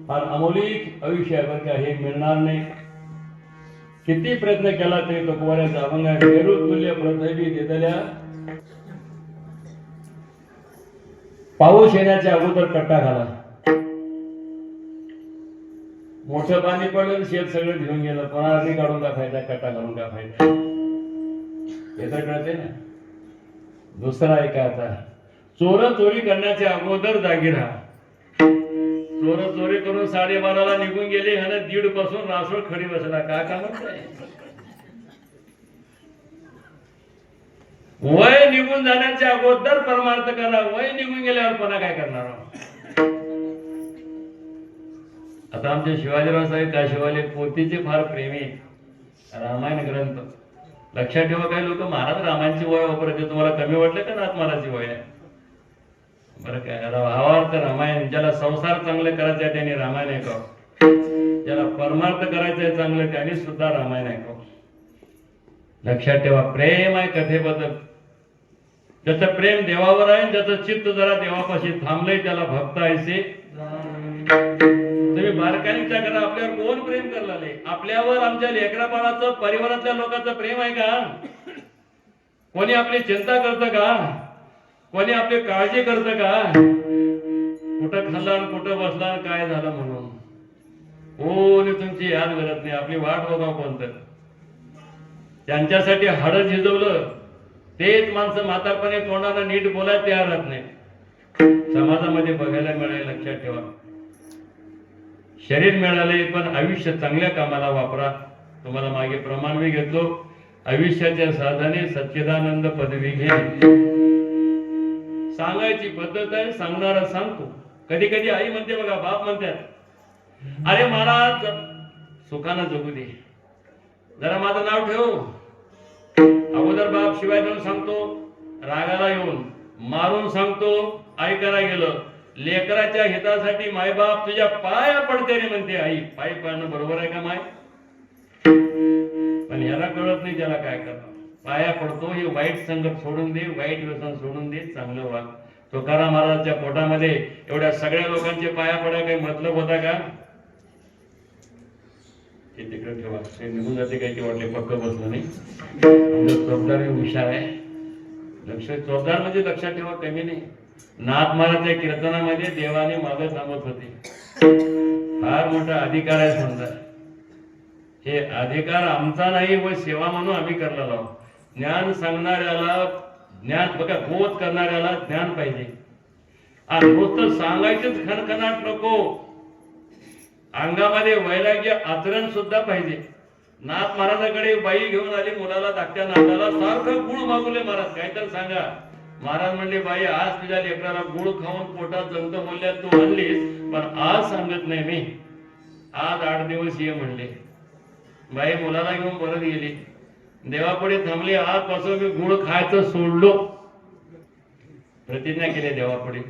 फार अमौलिक आयुष्य आहे बरं का, हे मिळणार नाही. किती प्रयत्न केला तरी तो कुवाऱ्याचा अभंग मेरू तुल्य पृथ्वी देतल्या. पाऊस येण्याच्या अगोदर कट्टा घाला. मोठं पाणी पडलं शेत सगळं घेऊन गेलं, पण आधी काढून का फायदा, कट्टा घालून का फायदा, हे तर कळते ना. दुसरा आहे का, आता चोर चोरी करण्याच्या अगोदर जागी राहा. चोर चोरी करून 12:30ला निघून गेले आणि 1:30 पासून रासोड खडी बसला. का काम वय निघून जाण्याच्या अगोदर परमार्थ करा. वय निघून गेल्यावर पुन्हा काय करणार. आता आमचे शिवाजीराव साहेब काशीवाले पोथीचे फार प्रेमी, रामायण ग्रंथ. लक्षात ठेवा, काही लोक महाराज रामायणची वय वापरायचे. तुम्हाला कमी वाटलं का नाथमाराची वय आहे बरं काय. भावार्थ रामायण, ज्याला संसार चांगले करायचे त्याने रामायण ऐकावं. ज्याला परमार्थ करायचं आहे चांगलं त्यांनी सुद्धा रामायण ऐकावं. लक्षात ठेवा, प्रेम आहे कथेबद्दल. ज्याचं प्रेम देवावर आहे, ज्याचं चित्त जरा देवापाशी थांबलंय त्याला भक्त आहेसे. तुम्ही बारकाईने विचार करा, आपल्यावर कोण प्रेम करलाले? आपल्यावर आमच्या लेकरा बाळाचं, परिवारातल्या लोकांचं प्रेम आहे का? कोणी आपली चिंता करतं का? कोणी आपली काळजी करतं का? कुठं खाल्ला कुठं बसला काय झालं म्हणून कोणी तुमची याद करत नाही. आपली वाट बघा कोणतं. त्यांच्यासाठी हाडं झिजवलं तेच माणसं म्हातारपणे तोंडाला नीट बोलायला तयार राहत नाही. समाजामध्ये बघायला मिळाले. लक्षात ठेवा, शरीर मिळाले पण आयुष्य चांगल्या कामाला वापरा. तुम्हाला मागे प्रमाण मी घेतलो, आयुष्याच्या साधने सच्चिदानंद पदवी घे. सांगायची पद्धत आहे, सांगणारा सांगतो. कधी कधी आई म्हणते बघा, बाप म्हणतात, अरे महाराज सुखानं जगू दे, जरा माझं नाव ठेव. अगोदर बाप शिवाय देऊन सांगतो, रागाला येऊन मारून सांगतो, ऐकायला गेलं. लेकराच्या हितासाठी मायबाप तुझ्या पाया पडते रे म्हणते आई. पाय पाडणं बरोबर आहे का माय? पण ह्याला कळत नाही त्याला काय करणार. पाया पडतो, हे वाईट संगत सोडून दे, वाईट व्यसन सोडून दे, चांगलं वाग. तुकाराम महाराजच्या पोटामध्ये एवढ्या सगळ्या लोकांचे पाया पडा काही मतलब होता का? ते तिकडे ठेवा, ते निघून जाते काही ते वाटले पक्क बसलं नाही. चौकदार हुशार आहे. चौकदार म्हणजे लक्षात ठेवा कमी नाही. नाथ महाराजच्या कीर्तनामध्ये देवाने मागे थांबत होते. फार मोठा अधिकार आहे समजा. हे अधिकार आमचा नाही व सेवा म्हणून आम्ही करलेलो आहोत. ज्ञान सांगणाऱ्याला ज्ञान बघा, बोध करणाऱ्याला ज्ञान पाहिजे. आणि नुसतं सांगायचंच खणखणाट नको, अंगामध्ये वैराग्य आचरण सुद्धा पाहिजे. नाथ महाराजाकडे बाई घेऊन आली मुलाला, धाकट्या नाथाला. सारखं गुळ मागवले महाराज, काय तर सांगा. महाराज म्हणले, बाई आज तुझ्या लेकराला गुळ खाऊन पोटात जंत बोलल्या तू आणलीस, पण आज सांगत नाही मी, आज 8 दिवस ये म्हणले. बाई मुलाला घेऊन परत गेली, देवापुढे थांबली. आजपासून मी गुळ खायचं सोडलो, प्रतिज्ञा केली देवापुढे.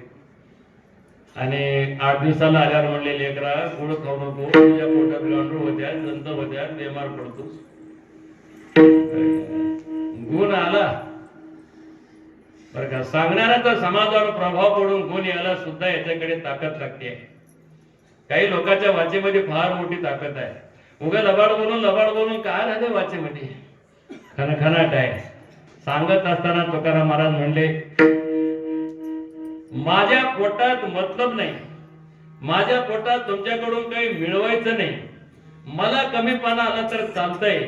आणि 8 दिवसाला आल्यावर म्हणले, लेकरा गुळ खाऊ नको, तुझ्या पोटात गांडूळ होत्या, जंत होत्या, बेमार पडतोस. गुण आला बरं का. सांगणाऱ्याचा समाजावर प्रभाव पडून गुण यायला सुद्धा याच्याकडे ताकद लागते. काही लोकांच्या वाचेमध्ये फार मोठी ताकद आहे. उगा लबाड बोलून काय राहते वाचेमध्ये? खणखणाट आहे. सांगत असताना तुकाराम महाराज म्हणले, माझ्या पोटात मतलब नाही, माझ्या पोटात तुमच्याकडून काही मिळवायचं नाही. मला कमीपणा आला तर चालतंय,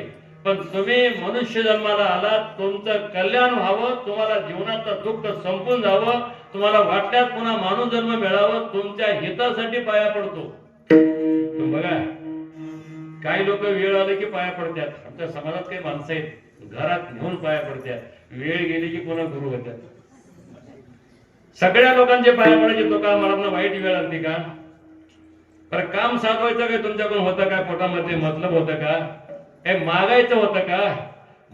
पण तुम्ही मनुष्य जन्माला आलात, तुमचं कल्याण व्हावं, तुम्हाला जीवनाचं दुःख संपून जावं, तुम्हाला वाटल्यात पुन्हा माणूस जन्म मिळावं, तुमच्या हितासाठी पाया पडतो. बघा, काही लोक वेळ आले की पाया पडतात. आमच्या समाजात काही माणसं आहेत घरात नेऊन पाया पडतात, वेळ गेली की पुन्हा गुरु होतात. सगळ्या लोकांचे पाया पडायचे. तुकाराम महाराजांना वाईट वेळ आली का? तर काम साधवायचं काय तुमच्याकडून होतं का? पोटामध्ये मतलब होतं का? हे मागायचं होतं का?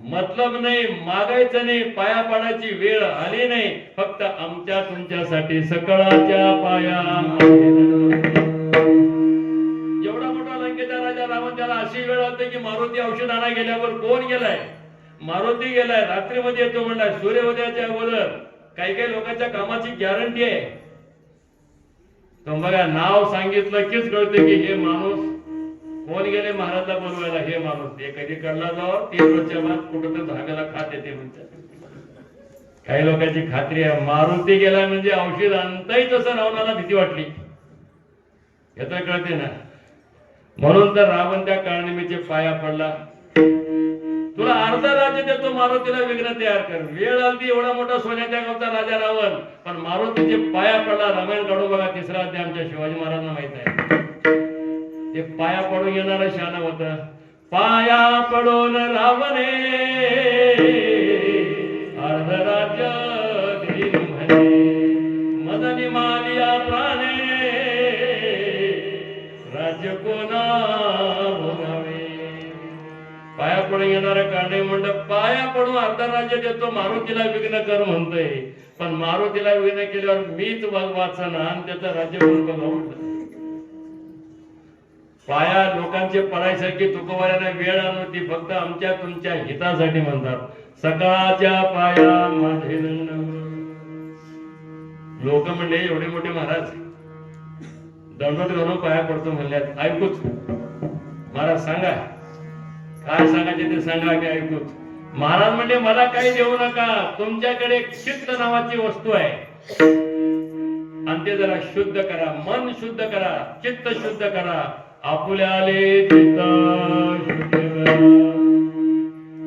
मतलब नाही, मागायचं नाही, पाया पाडायची वेळ आली नाही. फक्त आमच्या तुमच्यासाठी सकळाच्या पाया. एवढा मोठा लंकेचा राजा रावण, त्याला अशी वेळ आली की मारुती औषध आणा गेल्यावर कोण गेलाय? मारुती गेलाय. रात्रीमध्ये येतो म्हणलाय, सूर्योदयाच्या अगोदर. काही काही लोकांच्या कामाची गॅरंटी आहे. तो बघा, नाव सांगितलं कीच कळते की हे माणूस कोण गेले महाराजला बोलवायला. हे माणूस हे कधी कळला जावं 3 वर्षाच्या बाद कुठं तर धागाला खात येते म्हणतात. काही लोकांची खात्री आहे, मारुती गेला म्हणजे औषध आणताही तसं रावणाला भीती वाटली. याचं कळते ना. म्हणून तर रावण त्या काळनिमीचे पाया पडला. तुला अर्धा राज्य देतो, मारुतीला विघ्न तयार कर. वेळ आली, एवढा मोठा सोन्याच्या गावचा राजा रावण, पण मारुतीचे पाया पडला. रामायण काढू बघा, 3रा अध्याय आमच्या शिवाजी महाराजांना माहित आहे. ते पाया पडून येणारं शान होत. पाया पडून रावणे अर्ध राज्य देईन म्हणे, मदनी मालिया प्राणे राज्य कोणा भोगावे. पाया पडून येणाऱ्या काढणे म्हणत पाया पडून अर्ध राज्य देतो, मारुतीला विघ्न कर म्हणतोय. पण मारुतीला विघ्न केल्यावर मीच वाचना आणि त्याचं राज्य म्हणून बघा म्हटलं. पाया लोकांचे पडायसारखी तुकोबाऱ्यांना वेळ नव्हती, फक्त आमच्या तुमच्या हितासाठी म्हणतात. सकाळच्या पाया माझे लोक म्हणले एवढे मोठे महाराज दंडवत घालून पाया पडतो म्हणल्यात, ऐकूच महाराज सांगा काय सांगायचे ते सांगा, की ऐकूच. महाराज म्हणले मला काही देऊ नका, तुमच्याकडे एक चित्त नावाची वस्तू आहे आणि ते जरा शुद्ध करा, मन शुद्ध करा, चित्त शुद्ध करा. आपुल्याले चित्त शुद्ध करा.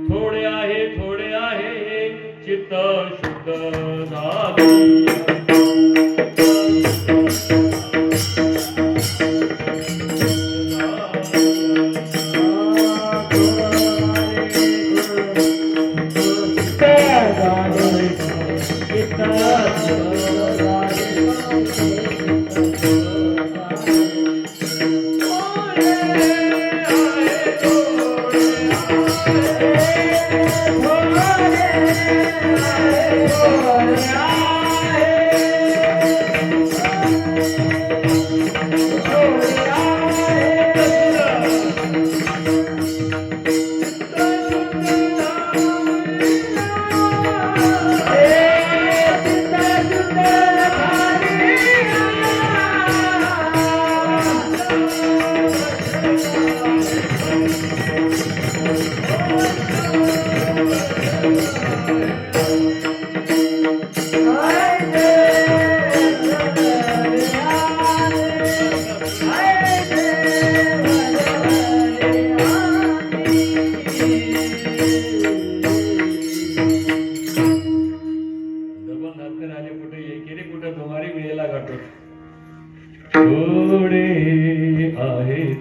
थोडे आहे चित्त शुद्ध झाले.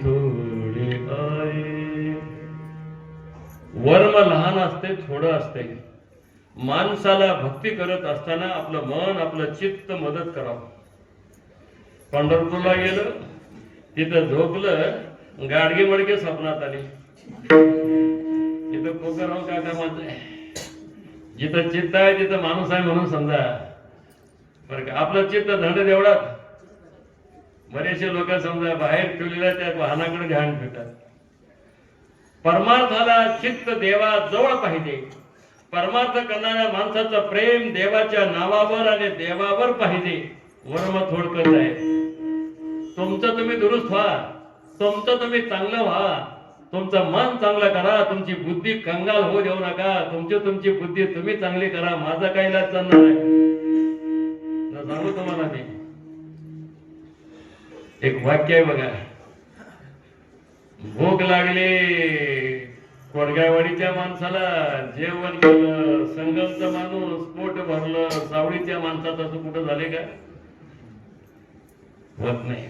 थोडे आहे. वर्म लहान असते, थोडं असते. माणसाला भक्ती करत असताना आपलं मन आपलं चित्त मदत करावं. पंढरपूरला गेलं, तिथं झोपलं, गाडगे मडके स्वप्नात आली. तिथं कोकराव काका म्हणते जिथं चित्त आहे तिथं माणूस आहे म्हणून समजा बरं का. आपलं चित्त धंड देवळात. बरेचसे लोक समजा बाहेर ठेवलेल्या त्या वाहनाकडे ध्यान ठेवतात. परमार्थाला चित्त देवा जवळ पाहिजे. परमार्थ करणाऱ्या माणसाचं प्रेम देवाच्या नावावर आणि देवावर पाहिजे. वर्म थोडकच आहे. तुमचं तुम्ही दुरुस्त व्हा, तुमचं तुम्ही चांगलं व्हा, तुमचं मन चांगलं करा, तुमची बुद्धी कंगाल होऊ देऊ नका. तुमची बुद्धी तुम्ही चांगली करा. माझा काही इलाज चालणार नाही. सांगू तुम्हाला मी एक वाक्य आहे बघा. भूक लागली कोडगाववाडीच्या माणसाला, जेवण केलं, संगमचं माणूस पोट भरलं, सावळीच्या माणसाचं असं कुठं झाले का? होत नाही.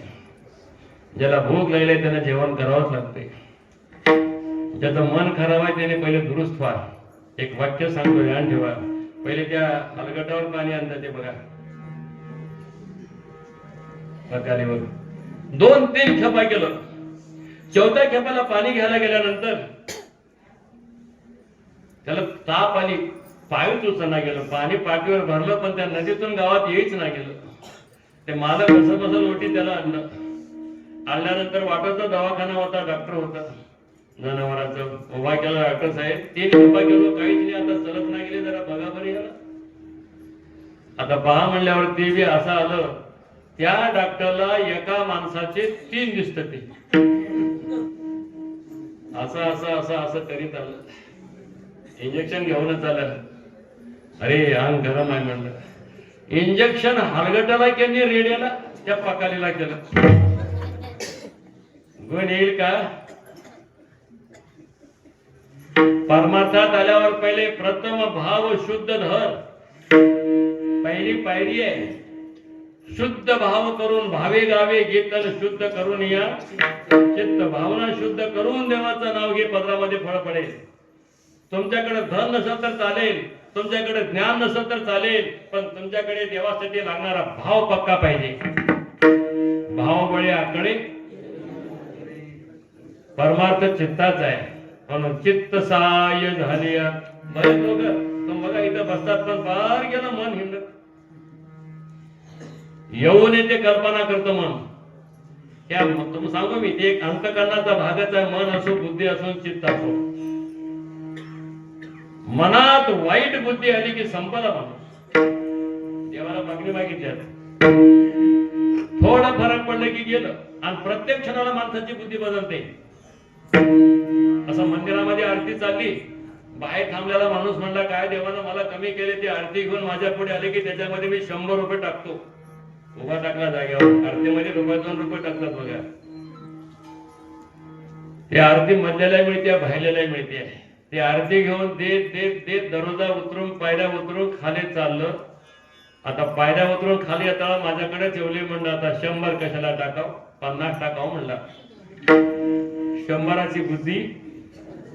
ज्याला भूक लागली त्याला जेवण करावंच लागते. ज्याचं मन खराब आहे त्याने पहिले दुरुस्त व्हा. एक वाक्य सांगतो, ध्यान ठेवा. पहिले त्या हलगटावर पाणी आणतात ते बघा, पकालीवर 2-3 खेपा केलं. 4थ्या खेपाला पाणी घ्यायला गेल्यानंतर त्याला ताप आली, पायूच उचलना गेलं. पाणी पाठीवर भरलं पण त्या नदीतून गावात येईच ना गेलं. ते मालक कसं लोटी त्याला आणलं. आणल्यानंतर वाटाचा दवाखाना होता, डॉक्टर होता जनावरांचं. उभा केला डॉक्टर साहेब. 3 खेपा केलो, काहीच नाही. आता चलत नाही गेले, जरा बघा बरी याला. आता पहा म्हणल्यावर ते बी असं आलं. त्या डॉक्टरला एका माणसाचे 3 दिसत ते असं असं असं असं करीत आलं. इंजेक्शन घेऊनच आलं. अरे अंग गरम आहे म्हणलं. इंजेक्शन हलगटाला केली, रेड्याला त्या पकालीला केलं. गुण येईल का? परमार्थात आल्यावर पहिले प्रथम भाव शुद्ध धर. पहिली पायरी आहे. शुद्ध भाव करून भावे गावे गीतल शुद्ध करून या. चित्त भावना शुद्ध करून देवाचं नाव घे, पदरामध्ये फळ पडेल. तुमच्याकडे धन नसेल तर चालेल, तुमच्याकडे ज्ञान नसेल तर चालेल, पण तुमच्याकडे देवासाठी लागणारा भाव पक्का पाहिजे. भाव बळे आकडे. परमार्थ चित्ताच आहे म्हणून चित्त सहाय्य झाले. बरेच लोक तुम्ही बघा इथं बसतात पण बाहेर गेलं मन हिंडत. येऊन येते कल्पना करतो मन. तुम्ही सांगू मी ते एक अंतकरणाचा भागच आहे. मन असो, बुद्धी असो, चित्त असो. मनात वाईट बुद्धी आली की संपला माणूस. देवाला मागणी मागितली थोडं फरक पडलं की गेलं. आणि प्रत्येक क्षणाला माणसाची बुद्धी बदलते. असं मंदिरामध्ये आरती चालली, बाहेर थांबलेला माणूस म्हणला काय देवानं मला कमी केले, ते आरती घेऊन माझ्या पुढे आले की त्याच्यामध्ये मी 100 रुपये टाकतो. उभा टाकला जाग्यावर. आरतीमध्ये रुपये 2 रुपये टाकतात बघा. ते आरती मधल्याला मिळते, बाहेरला मिळते. ते आरती घेऊन देत देत देत दररोजा उतरून पायऱ्या उतरून खाली चाललं. आता पायऱ्या उतरून खाली येताना माझ्याकडे ठेवली म्हणलं आता 100 कशाला टाकाव, 50 टाकाव म्हणला. 100ची बुद्धी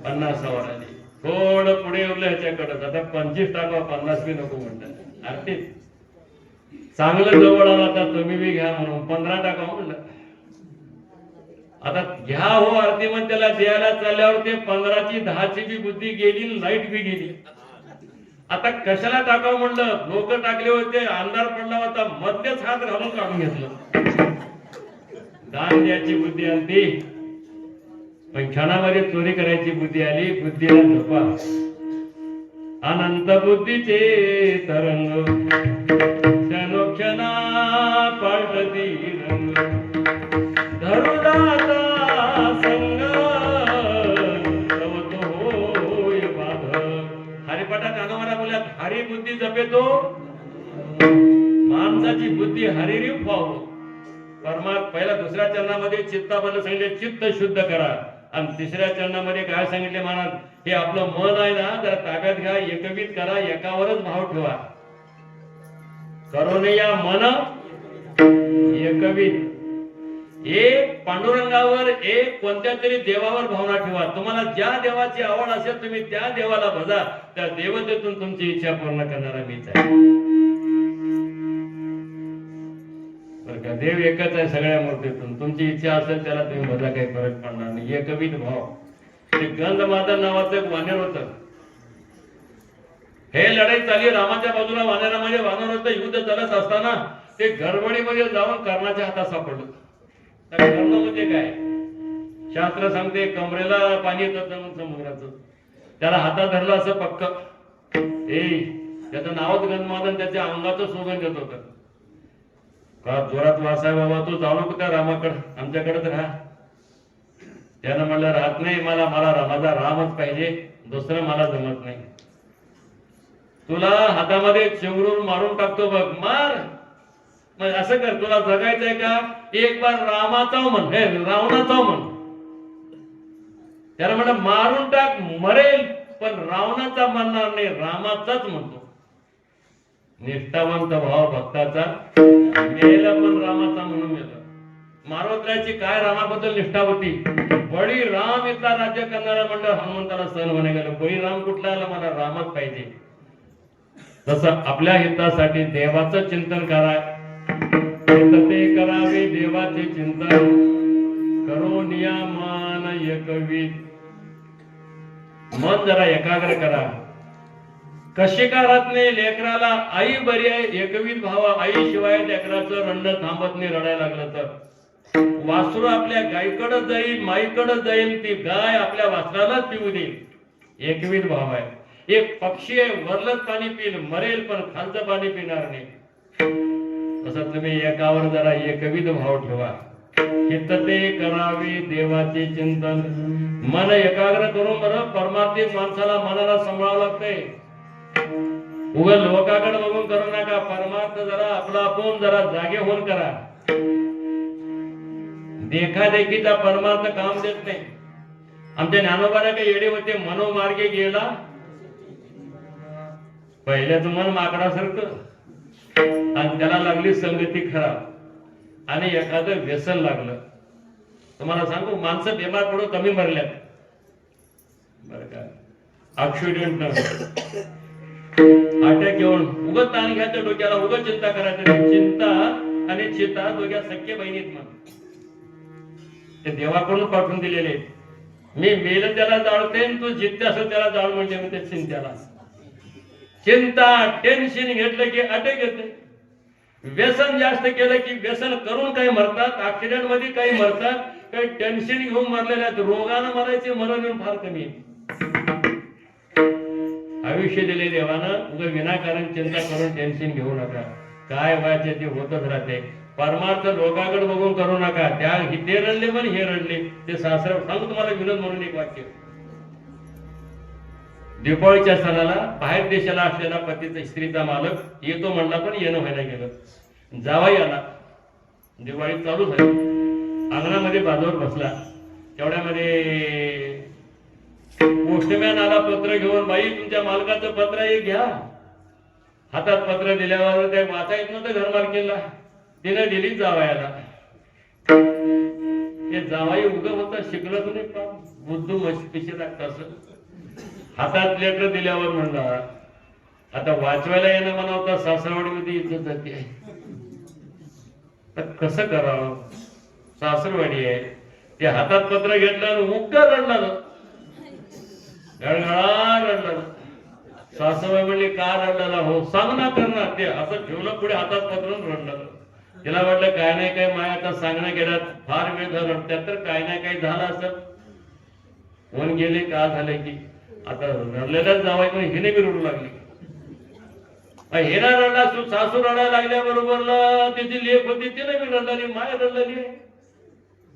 50 वर आली. थोडं पुढे उरलं ह्याच्याकडे, आता 25 टाकाव, 50 बी नको म्हणलं. आरतीत चांगलं जवळ आला, आता तुम्ही बी घ्या म्हणून 15 टाकाव म्हणलं. आता घ्या हो आरती मग त्याला द्यायला चालल्यावर ते 15ची 10ची बी बुद्धी गेली, लाईट बी गेली. आता कशाला टाकावं म्हणलं, लोक टाकले होते, अंधार पडला होता, मध्येच हात घालून काढून घेतलं. दान द्यायची बुद्धी आली, पण क्षणामध्ये चोरी करायची बुद्धी आली. बुद्धीला झोपा. अनंत बुद्धीचे तरंग क्षणोक्षणा पालटती रंग. धरुदाता संग तव तो होय बाध. हरिपाठात अनवरा बोलल्यात, हरी बुद्धी जपेतो माणसाची बुद्धी हरिरीव व्हावं. पहिला दुसऱ्या चरणामध्ये चित्ताबद्दल सांगितले चित्त शुद्ध करा. आणि तिसऱ्या चरणामध्ये काय सांगितले महाराज, हे आपलं मन आहे ना जरा ताब्यात घ्या, एकवीत करा, एकावरच भाव ठेवा. करोनया मन एकवीत. एक पांडुरंगावर, एक कोणत्या तरी देवावर भावना ठेवा. तुम्हाला ज्या देवाची आवड असेल तुम्ही त्या देवाला भजा. त्या देवतेतून तुमची इच्छा पूर्ण करणारा मीच आहे. बरं का, देव एकच आहे सगळ्या मूर्तीतून. तुमची इच्छा असेल त्याला तुम्ही भजा, काही फरक पडणार नाही. एकविध भाव. ते गंधमादन नावाचं एक वानर होतं. हे लढाई चालली, रामाच्या बाजूला वानरामध्ये वानर होतं. युद्ध चालत असताना ते गडबडीमध्ये जाऊन कर्णाच्या हातात सापडलं. कर्ण म्हणजे काय, शास्त्र सांगते कमरेला पाणी येतं समुद्राचं. त्याला हातात धरलं असं पक्क. त्याचं नावच गंधमादन, त्याच्या अंगाचं सुगंध येत होतं. का जोरात वासाय बाबा, तू जाऊ नको त्या रामाकडे, आमच्याकडेच राहा. त्यानं म्हणलं राहत नाही, मला माझा रामच पाहिजे, दुसरं मला जमत नाही. तुला हातामध्ये चिंगरून मारून टाकतो बघ, मार. मग असं कर, तुला जगायचंय का, एक बार रामाचा म्हण, हे रावणाचा म्हण. त्याला म्हणलं मारून टाक, मरेल पण रावणाचा म्हणणार नाही, रामाचाच म्हणतो. निष्ठावंत भाव भक्ताचा मेला पण रामाचा म्हणून गेला. मारवत्राची काय रामाबद्दल निष्ठा होती. बळी राम इथला राज्य करणारा म्हणलं हनुमंताला सण म्हणे गेलं. बळी राम कुठला आला, मला रामच पाहिजे. तसं आपल्या हितासाठी देवाचं चिंतन करा. ते करावे देवाचे चिंतन, करो नियमान एकवीत. मन जरा एकाग्र करा. कशी का राहत नाही लेकराला, आई बरी आहे, एकवीत भावा. आई शिवाय लेकराचं रडणं थांबत नाही. रडायला लागलं तर वासरू आपल्या गायीकडे जाईल, माईकडे जाईल, ती गाय आपल्या वासरालाच पिऊ देईल. एकवीत भाव आहे. एक पक्षी आहे, वरलंच पाणी पिईल, मरेल पण खालचं पाणी पिणार नाही. तसं तुम्ही एकावर जरा एकविध भाव ठेवा. हितते करावे देवाचे चिंतन. मन एकाग्र करून बरं परमार्थिक माणसाला मनाला सांभाळावं लागतंय. उगल लोकांकडे बघून करू नका. परमार्थ जरा आपला आपण जरा जागे होऊन करा. देखादेखीचा परमार्थ काम देत नाही. आमच्या ज्ञानोबाला काही येडे होते, मनोमार्गे गेला. पहिल्याच मन माकडासारखं, आणि त्याला लागली संगती खराब आणि एखादं व्यसन लागलं. तुम्हाला सांगू, माणसं बिमार पडून कमी मरल्यात बरं का. ऍक्सिडेंट, अटॅक येऊन उगत ताण घ्यायचं डोक्याला, उगत चिंता करायचं. चिंता आणि चिंता दोघ्या सख्य बहिणीत मग ते देवाकडून पाठवून दिलेले. मी मेल त्याला जाळते, तू जित्ते असेल त्याला जाळ म्हणजे मी ते चिंत्याला. चिंता टेन्शन घेतलं की अटॅक येते. व्यसन जास्त केलं की व्यसन करून काही मरतात, ऍक्सिडेंट मध्ये काही मरतात, काही टेन्शन घेऊन मरलेले आहेत. रोगानं मरायचे मरण येऊन फार कमी आहे. आयुष्य दिले देवानं, उगा विनाकारण चिंता करून टेन्शन घेऊ नका. काय व्हायचे ते होतच राहते. परमार्थ लोकांकडे बघून करू नका. त्या ते रडले पण हे रडले. ते सासरा सांगू तुम्हाला विनोद म्हणून एक वाक्य. दीपावलीच्या सणाला बाहेर देशाला असलेला पतीचा स्त्रीचा मालक येतो म्हणला पण येणं व्हायला गेलं. जावाई आला, दिवाळी चालू झाली, अंगणामध्ये बाजूवर बसला. तेवढ्यामध्ये पोस्टमॅन आला पत्र घेऊन. बाई तुमच्या मालकाचं पत्र आहे घ्या. हातात पत्र दिल्यावर ते वाचा येत नव्हतं घरमालकीला, तिने दिली जावयाला. हे जावाई उगं होता, शिकलं तुम्ही बुद्धू पिशे लागतं असं. हातात लेटर दिल्यावर म्हणला आता वाचवायला येणं म्हणावता सासरवाडीमध्ये इज्जत जाते. तर कसं करावं, सासरवाडी आहे. ते हातात पत्र घेतलं आणि मुक्का रडला, गळगळा रडला. सासूबाई म्हणले का रडला हो, सांग ना करणार. ते असं ठेवलं पुढे हातात पत्र रडलं. तिला वाटलं काय नाही काय माया आता सांगणं गेल्यात फार वेळ झाला, त्यात तर काय नाही काय झालं असं. कोण गेले का झाले की आता रडलेलाच जावाय पण हिने बी रडू लागली. हिरा रडला, सासू रडायला लागल्याबरोबर तिची लेख होती तिने बी रडली, माय रडलेली.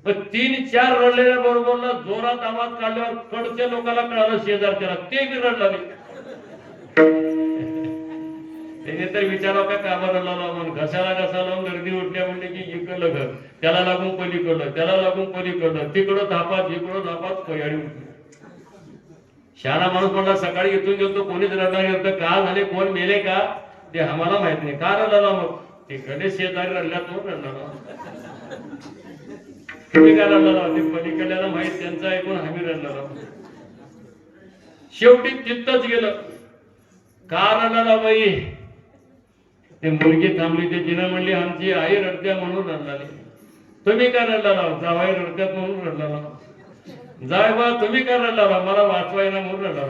पण 3-4 रडलेल्या बरोबरला जोरात आवाज काढल्यावर कडच्या लोकांना कळालं शेजारच्याला, ते बी रडले. त्याने तर विचारावं का कामा रडला म्हणून. घसाला घसा लावून गर्दी उठल्या म्हणले की इकडलं घर, त्याला लागून पलीकडलं, त्याला लागून पलीकडलं, तिकडं धापात इकडं धापात कोयाडी उठली. शहाणा माणूस म्हणला सकाळी इथून गेलो कोणीच रडणार गेलं, का झाले कोण मेले का ते आम्हाला माहित नाही. का रडला मग तिकडे शेजारी रडल्या तो रडला. तुम्ही काय रडला ते पलीकडल्याला माहित, त्यांचं ऐकून आम्ही रडला. शेवटी तिथंच गेलं. का रडला बाई, ते मुलगी थांबली. ते तिनं म्हणली आमची आई रडत्या म्हणून रडलाली. तुम्ही काय रडला, जावाई रडत्यात म्हणून रडला. जाय बा तुम्ही काय रडला, मला वाचवायला म्हणून रडला.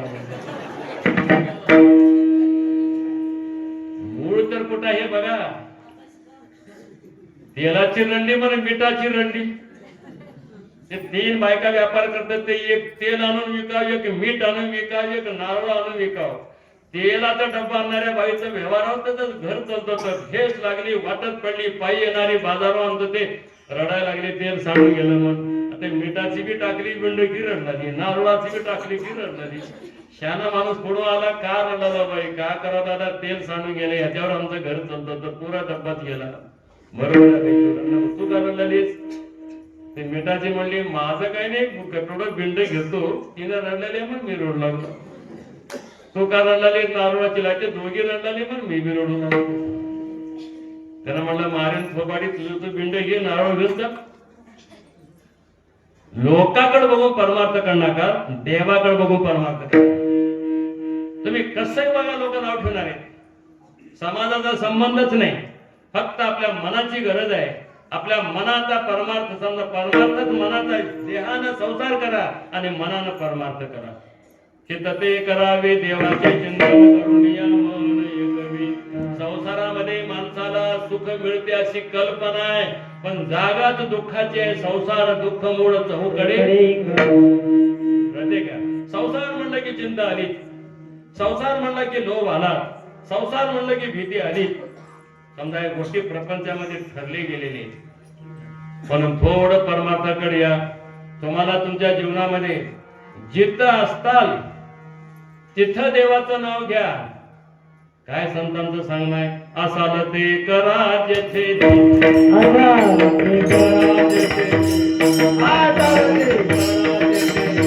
मूळ तर कुठं आहे बघा. तेलाची रंडी म्हणून मिठाची रंडी. ते 3 बायका व्यापार करतात. ते एक तेल आणून विकाव, एक मीठ आणून विकाव, एक नारळ आणून विकाव. तेलाचा डब्बा आणणाऱ्या बाईचा व्यवहार होता तर घर चालतो. तर ठेस लागली, वाटत पडली, पायी येणारी बाजारावर आणतो ते रडायला लागले. तेल सांडून गेलं म्हणून. आता मिठाची बी टाकली बिंडकी रडलाली, नारळाची बी टाकली की रडलाली. शाना माणूस पुढं आला, का रडला बाई, का करा दादा, तेल सांडून गेले, ह्याच्यावर आमचं घर चालतं. तर पुरा डब्बाच गेला. बरोबर तू का रडलालीस. ते मिठाची म्हणली माझं काही नाही, कटोडं बिंड घेतो. तिने रडलेली म्हणून मी रडू लागलो. तू का रडलाली, नारळाची लाटे दोघी रडलाली म्हणून मी बी रडू लागलो. त्यानं म्हणलं मारेन थोबाडी, तुझं तू बिंड घे, नारळ घेऊन जा. लोकांकडे बघून परमार्थ करू नका, देवाकडे बघून परमार्थ करा. तुम्ही कसंही बघा लोक नाव ठेवणार आहे. समाजाचा संबंधच नाही, फक्त आपल्या मनाची गरज आहे. आपल्या मनाचा परमार्थ समजा, परमार्थच मनाचा. देहानं संसार करा आणि मनानं परमार्थ करा. चित्ते करावे देवाचे चिंतन करून या मन एकवी. संसारामध्ये माणसाला सुख मिळते अशी कल्पना आहे, पण जागाच दुःखाची आहे. संसार दुःख मूळ चहूकडे का. संसार म्हणलं की चिंता आली, संसार म्हणलं की लोभ आला, संसार म्हणलं की भीती आली. समजा या गोष्टी प्रपंचामध्ये ठरले गेलेले. म्हणून थोडं परमार्थाकडे या. तुम्हाला तुमच्या जीवनामध्ये जिथं असताल तिथं देवाचं नाव घ्या. काय संतांचं सांगणं आहे, असाल ते करा जेथे, असाल ते करा जेथे, असाल ते करा जेथे.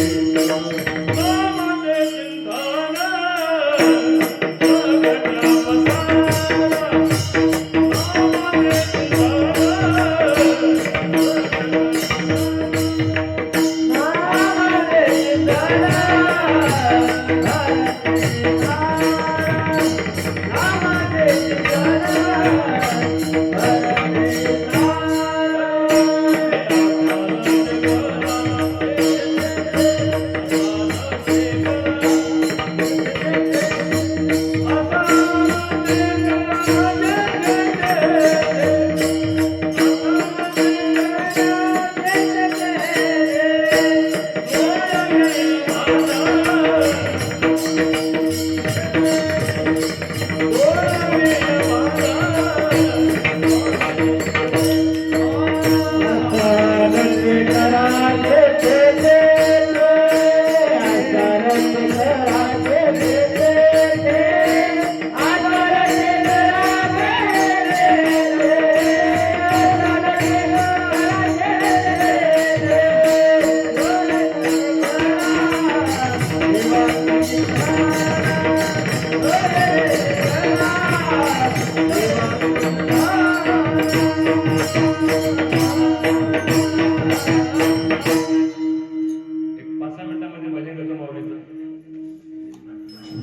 नामाचे चिंतन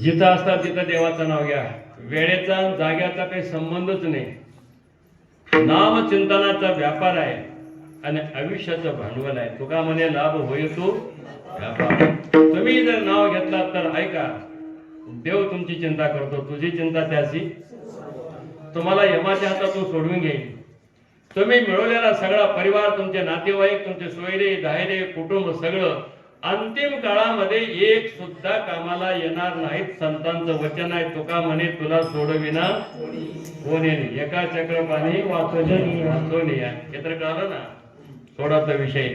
जिथं असतात तिथं देवाचं नाव घ्या. वेळेचा जाग्याचा काही संबंधच नाही. नामचिंतनाचा व्यापार आहे आणि आयुष्याचं भांडवल आहे. तुका म्हणे लाभ होय तो व्यापार. तुम्ही जर नाव घेतलात तर ऐका, देव तुमची चिंता करतो. तुझी चिंता त्याची तुम्हाला यमाच्या हातातून सोडवून घेईल. तुम्ही मिळवलेला सगळा परिवार, तुमचे नातेवाईक, तुमचे सोयरे धायरे कुटुंब सगळं अंतिम काळामध्ये एक सुद्धा कामाला येणार नाहीत. संतांचं वचन आहे. तुका म्हणे तुला सोडविना कोणी नाही. एका चक्रपाणी वाचून हे तर कळलं ना. सोडाचा विषय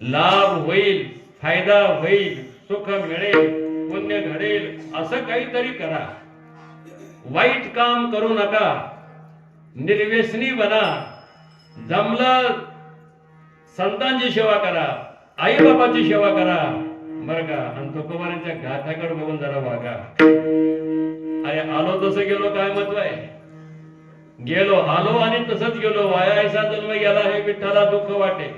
लाभ होईल, फायदा होईल, सुख मिळेल, पुण्य घडेल असं काहीतरी करा. वाईट काम करू नका. निर्व्यसनी बना. जमलं संतांची सेवा करा, आई बाबाची सेवा करा बरं का. आणि तुकोबारांच्या गाथाकडे बघून जरा वागा. अरे आलो तसं गेलो काय महत्व आहे. गेलो आलो आणि तसंच गेलो. वायाचा जन्म गेला हे विठ्ठला दुःख वाटे.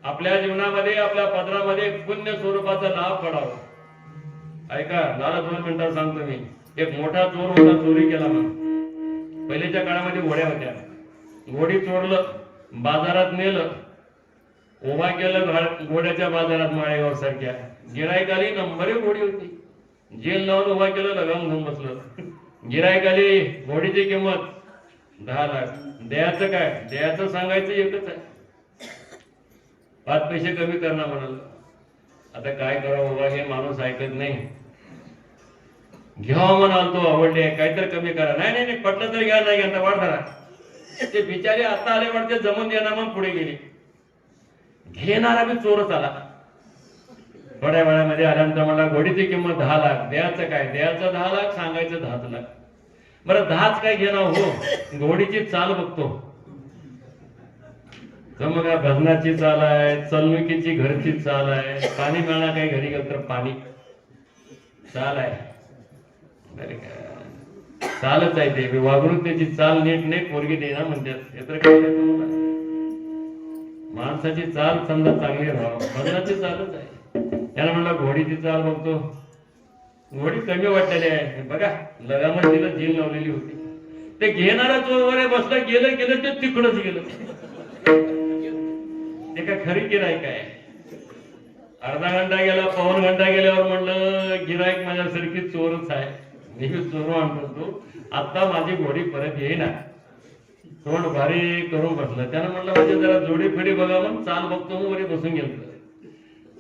आपल्या जीवनामध्ये आपल्या पदरामध्ये पुण्य स्वरूपाचा लाभ पडावा. ऐका, मला 2 मिनिटात सांगतो मी. एक मोठा चोर होता, चोरी केला. मग पहिल्याच्या काळामध्ये घोड्या होत्या. घोडी चोरलं, बाजारात नेलं, उभा केलं घोड्याच्या बाजारात माळेगाव सारख्या. गिराईक आली, नंबरी घोडी होती. जेल लावून उभा केलं, लगाम घेऊन बसलं. गिराईक आली, घोडीची किंमत 10 लाख. द्यायचं काय? द्यायचं सांगायचं एकच आहे, 5 पैसे कमी करणार म्हणाल. आता काय करावं बाबा, हे माणूस ऐकत नाही. घ्यावा म्हणाल तो, आवडले काहीतरी कमी करा. नाही नाही नाही, पटलं तर घ्या, नाही घ्या वाढ करा. ते बिचारे आता आले वाटते, जमून देणार मग पुढे गेले. घेणारा बी चोरच आला. थोड्या वेळामध्ये आल्यानंतर मला घोडीची किंमत 10 लाख. द्यायचं काय? द्यायचं 10 लाख, सांगायचं 10 लाख. बरं 10च काय घेणार हो, घोडीची चाल बघतो. मग भजनाची चाल आहे, चलणुकीची घरची चाल आहे. पाणी मिळणार काही घरी गेलं तर पाणी चाल आहे. चालच आहे ते. वागणूक त्याची चाल नीट नाही, पोरगी देणार म्हणतात. माणसाची चाल समजा चांगली राहावं, भजनाची चालच आहे. त्याला म्हणलं घोडीची चाल बघतो. घोडी कमी वाटलेली आहे बघा. लगामच तिला झील लावलेली होती. ते घेणारा चोर बसला, गेलं गेलं ते तिकडच गेलं. ते काय खरी गिराईक आहे. अर्धा घंटा गेला, पाऊण घंटा गेल्यावर म्हणलं गिराईक माझ्यासारखी चोरच आहे, नेहमी चोर आणतो. आता माझी घोडी परत येईना. तोंड भारी करून बसलं. त्यानं म्हणलं म्हणजे जरा जोडी फिडी बघा, मग चाल बघतो. मग वरी बसून गेलो.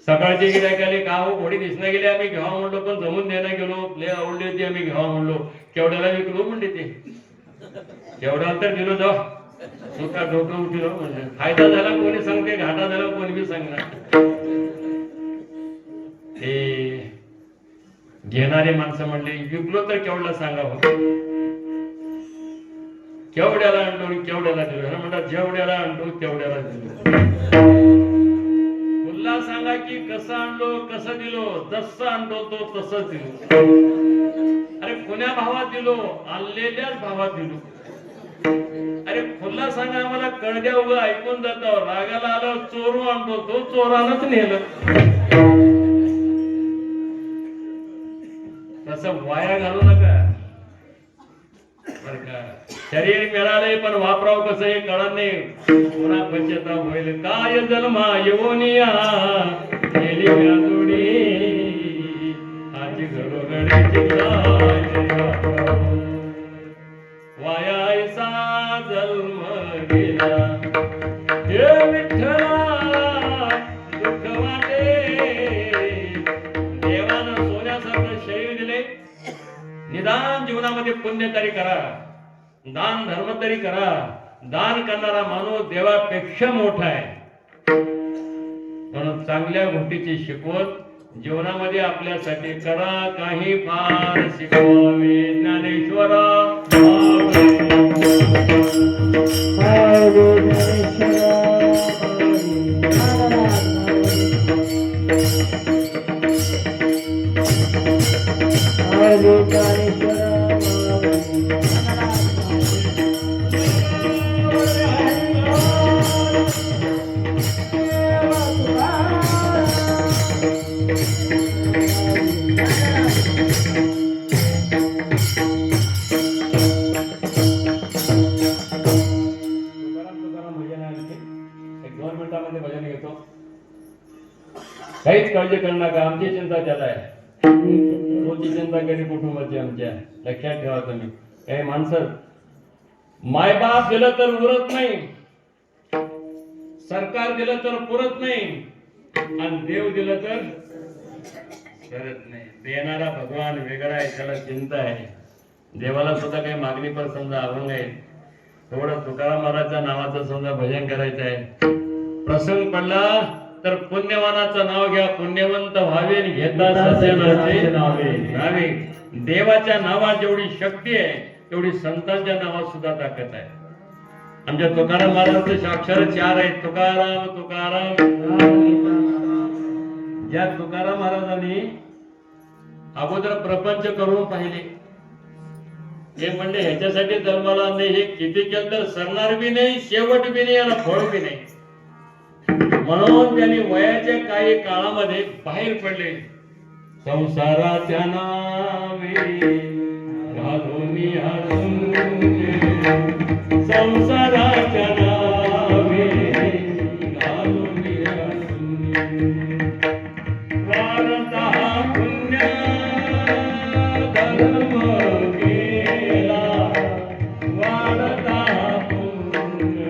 सकाळची गिराईक आली, का हो घोडी दिसण्या गेली, आम्ही घ्यावा म्हणलो पण जमून द्यायला गेलो. लय आवडली होती, आम्ही घ्यावा म्हणलो. केवढ्याला विकलो म्हणले ते. केवढ्याला तर दिलो जाऊ. तुका डोकं उठलो म्हणजे. फायदा झाला कोणी सांगते, घाटा झाला कोणी बी सांगणार. ते घेणारे माणसं म्हणले विकलो तर केवढ्याला सांगावं. केवढ्याला आणलो, केवढ्याला दिलो. म्हणतात जेवढ्याला आणलो तेवढ्याला दिलो. मुल्ला सांगा की कसं आणलो, कसं दिलो. जसं आणलो तो तसंच दिलो. अरे कोण्या भावात दिलो? आणलेल्याच भावात दिलो. अरे खुल्ला सांगा आम्हाला कळद्या उभं ऐकून जातो. रागाला आलो चोरू आणतो, तो चोरानच नेलं. तसं वाया घालू नका बर का. शरीर मिळाले पण वापराव कसं हे कळत नाही. पुन्हा पश्चाताप होईल. काय जन्मा येऊनिया गेली जोडी आजी घडोघडीची वायाचा जन्म गेला. हे विठ्ठला दुःख वाटे. देवानं सोन्यासारखं शरीर दिले. निदान जीवनामध्ये पुण्य तरी करा, दान धर्म तरी करा. दान करणारा माणूस देवापेक्षा मोठा आहे. म्हणून चांगल्या गोष्टीची शिकवण जीवनामध्ये आपल्यासाठी करा. काही फार शिकवावे. ज्ञानेश्वरा काळजी करू नका, आमची चिंता त्याला आहे. तुमची चिंता कधी कुटुंबाची आमच्या. लक्षात ठेवा तुम्ही. काही माणसं मायबाप दिलं तर उरत नाही, सरकार दिलं तर पुरत नाही, आणि देव दिलं तर करत नाही. देणारा भगवान वेगळा आहे, त्याला चिंता आहे. देवाला सुद्धा काही मागणी पण समजा अभंग आहे. थोडं तुकाराम महाराजच्या नावाचं समजा भजन करायचं आहे. प्रसंग पडला तर पुण्यवानाचं नाव घ्या, पुण्यवंत व्हावे, घेता सज्जनाचे नावे. देवाच्या नावात जेवढी शक्ती आहे तेवढी संतांच्या नावात सुद्धा ताकद आहे. आमच्या तुकाराम महाराजांचे अक्षर 4 आहेत. तुकाराम तुकाराम. ज्या तुकाराम महाराजांनी अगोदर प्रपंच करून पाहिले, हे म्हणजे ह्याच्यासाठी जन्माला आणले, हे किती केलं तर सरणार बी नाही, शेवट बी नाही, याला फळ बी नाही. म्हणून त्यांनी वयाच्या काही काळामध्ये बाहेर पडले. संसाराच्या नावे घालून संसाराच्या नावे घालून वारता पुण्य धर्म केला, वारता पुण्य.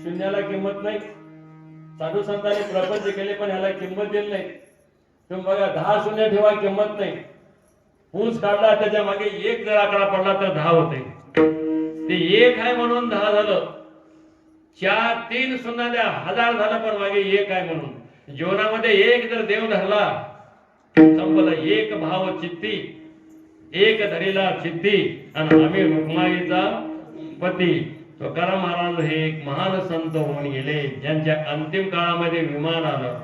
शून्याला किंमत नाही. साधू संतांनी प्रपंच केले पण ह्याला किंमत दिली नाही. तुम्ही बघा, 10 शून्य ठेवा, किंमत नाही. ऊस काढला त्याच्या मागे 1 जर आकडा पडला तर 10 होते. ते 1 आहे म्हणून 10 झालं. 4 3 शून्य द्या, 1000 झालं, पण मागे 1 आहे म्हणून. जीवनामध्ये 1 जर देव धरला संपलं. 1 भाव चित्ती, 1 धरीला चित्ती, आणि आम्ही रुक्माईचा पती. तुकाराम महाराज हे एक महान संत होऊन गेले, ज्यांच्या अंतिम काळामध्ये विमान आलं.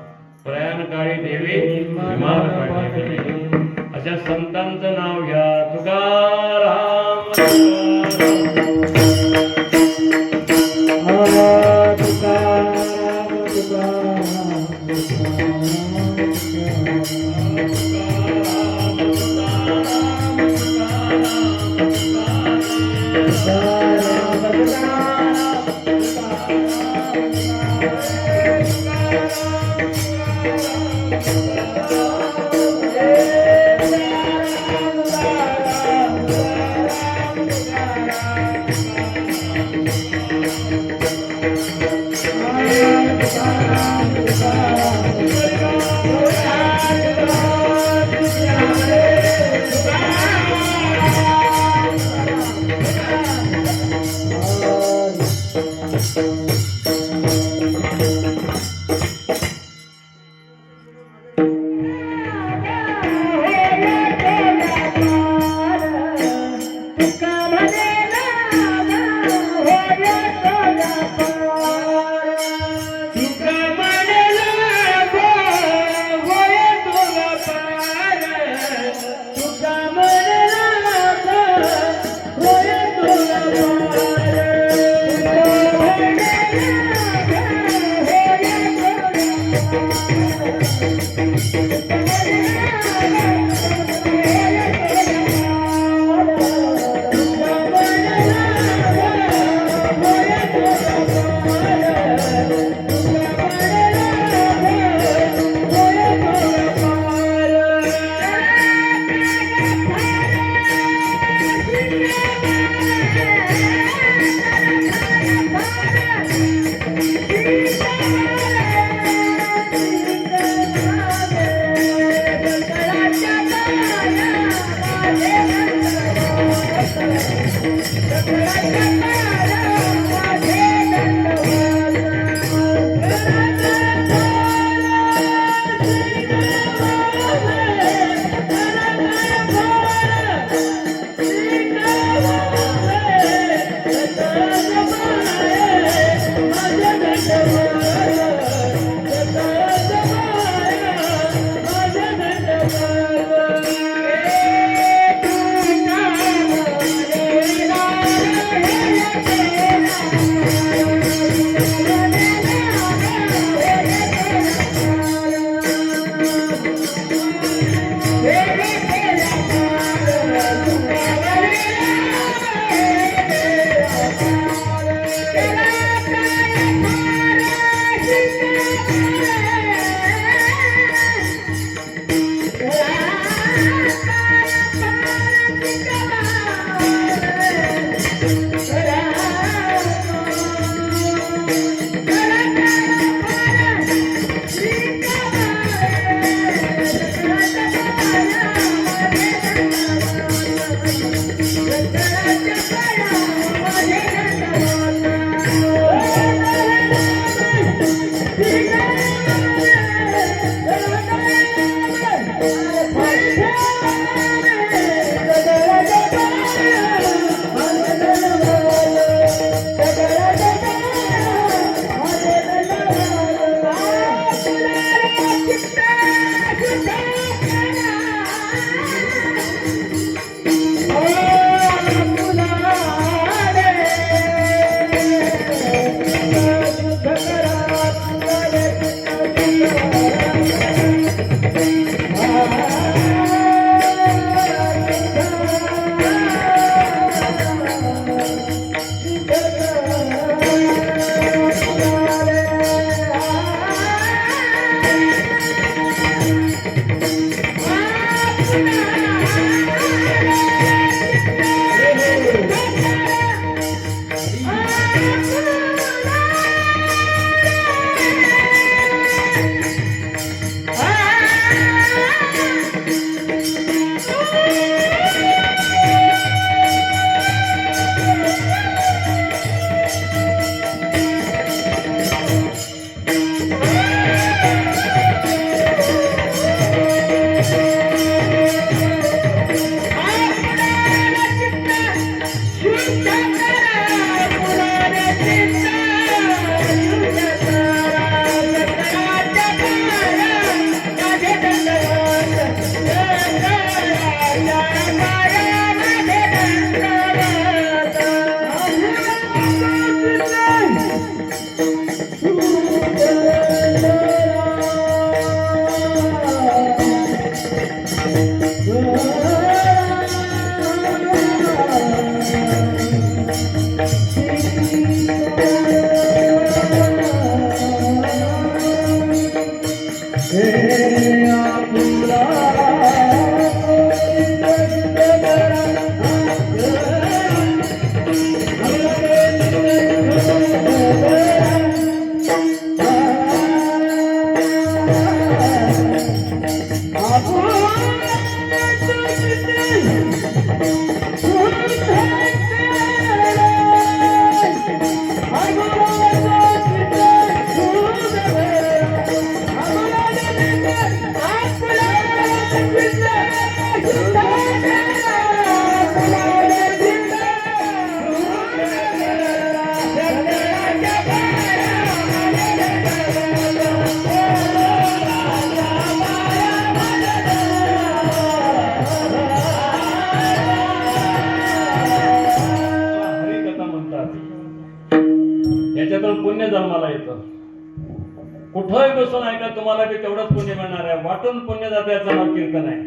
प्रयाण काळी देवी विमान काढले. अशा संतांचं नाव घ्या. Tukaram Thank you. कुठंही बसून ऐका, तुम्हाला बी तेवढंच पुण्य मिळणार आहे. वाटून पुण्यदात्याचं नाव कीर्तन आहे.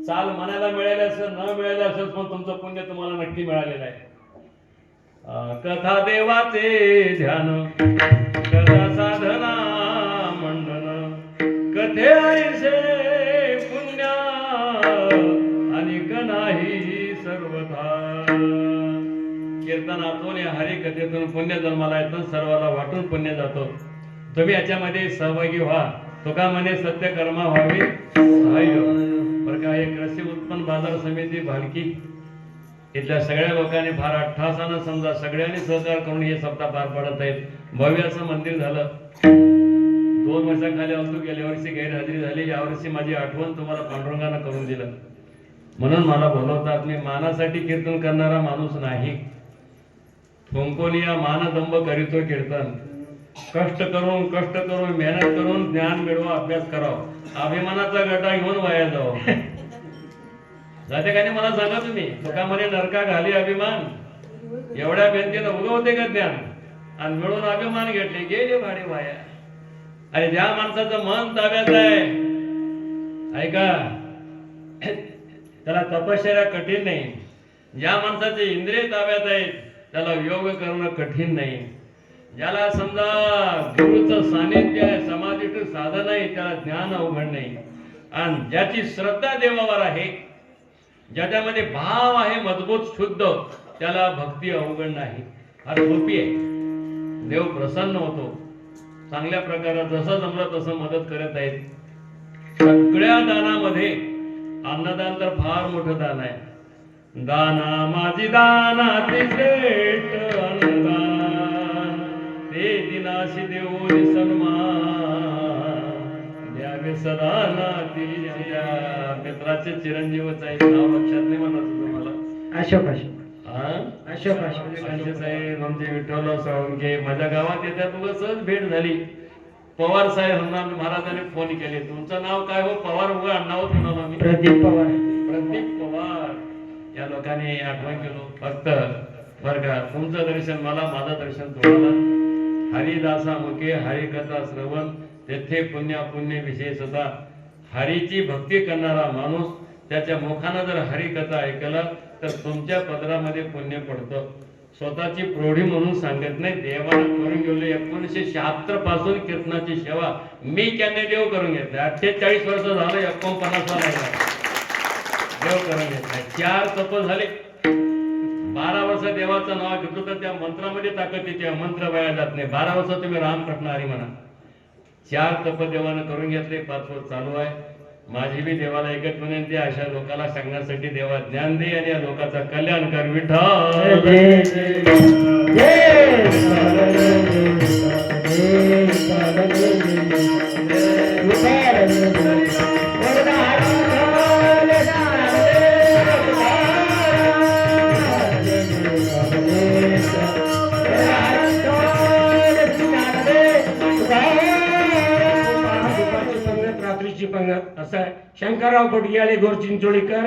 चाल म्हणायला मिळाले असेल, न मिळाले असेल, पण तुमचं पुण्य तुम्हाला नक्की मिळालेलं आहे. कथा देवाचे ध्यान, कथा साधना मंडन, कथे ऐसे पुण्या अनिक नाही सर्वथा. कीर्तनातून या हरिकथेतून पुण्य जन्माला येतं, सर्वाला वाटून पुण्य जातो. तुम्ही याच्यामध्ये सहभागी व्हा. तुका म्हणे सत्य कर्मा व्हावी सहाय्य. बरं का, एक कृषी उत्पन्न बाजार समिती भालकी इथल्या सगळ्या लोकांनी फार अट्ठासानं समजा सगळ्यांनी सहकार करून हे सप्ताह पार पडत आहेत. भव्य असं मंदिर झालं. 2 वर्षाखाली आलतो, गेल्या वर्षी गैरहजेरी झाली. यावर्षी माझी आठवण तुम्हाला पांडुरंगानं करून दिलं म्हणून मला बोलवतात. मी मानासाठी कीर्तन करणारा माणूस नाही. थोंकोनिया मानदंब करीतो कीर्तन. कष्ट करून मेहनत करून ज्ञान मिळवा, अभ्यास करावा. अभिमानाचा गटा घेऊन वाया जावं. जाते मला सांगा तुम्ही, तुका म्हणे नरका घाली अभिमान, एवढ्या बेंतीनं उगवते का ज्ञान, आणि मिळून अभिमान घेतले गेले भाडे वाया. अरे ज्या माणसाचं मन ताब्यात आहे, ऐका, त्याला तपश्चर्या कठीण नाही. ज्या माणसाचे इंद्रिय ताब्यात आहेत त्याला योग करणं कठीण नाही. ज्याला समजा गुरुचं सानिध्य आहे, समाधीचं साधन आहे, त्याला ज्ञान अवघड नाही. आणि ज्याची श्रद्धा देवावर आहे, ज्याच्यामध्ये भाव आहे मजबूत शुद्ध, त्याला भक्ती अवघड नाही. फार सोपी आहे. देव प्रसन्न होतो. चांगल्या प्रकारे जसं जमलं तसं मदत करत आहेत. सगळ्या दानामध्ये अन्नदान तर फार मोठं दान आहे. दाना माझी दानाती श्रेष्ठ अन्नदान, ते दिनाशी देऊनी सन्मान, द्यावे सदा नाती. मित्राचे चिरंजीवच आहे, नाव लक्षात नाही म्हणायचं तुम्हाला. अशोक साहेब आमचे विठ्ठल साळुंके माझ्या गावात येतात. तुला सहज भेट झाली. पवार साहेब महाराजांनी फोन केले, तुमचं नाव काय हो? पवार उगा अण्णावत म्हणालो मी. प्रदीप पवार. प्रदीप पवार. या लोकांनी आठवण केलो. फक्त बरं का, तुमचं दर्शन मला, माझं दर्शन तुम्हाला. हरिदासा मुखे हरिकथा श्रवण, तेथे पुण्य विशेषता. हरीची भक्ती करणारा माणूस, त्याच्या मुखानं जर हरिकथा ऐकला तर तुमच्या पदरामध्ये पुण्य पडतं. स्वतःची प्रौढी म्हणून सांगत नाही, देवानं करून गेलो. 1976 पासून कीर्तनाची सेवा मी त्यांनी देव करून घेतली. 48 वर्ष झालं, 49 नाही देव करून घेतलाय. 4 तप झाले. 12 वर्ष देवाचं नाव घेतो तर त्या मंत्रामध्ये ताकद येते, मंत्र वाया जात नाही. 12 वर्ष तुम्ही रामकृष्ण हरी म्हणा. 4 तप देवानं करून घेतले, 5वर चालू आहे. माझी बी देवाला एकच विनंती, अशा लोकांना सांगण्यासाठी देवा ज्ञान दे आणि या लोकांचा कल्याण कर. विठ्ठल रात्रीची पंगत असं शंकरराव कोटगियाळे गोरचिंचोळीकर,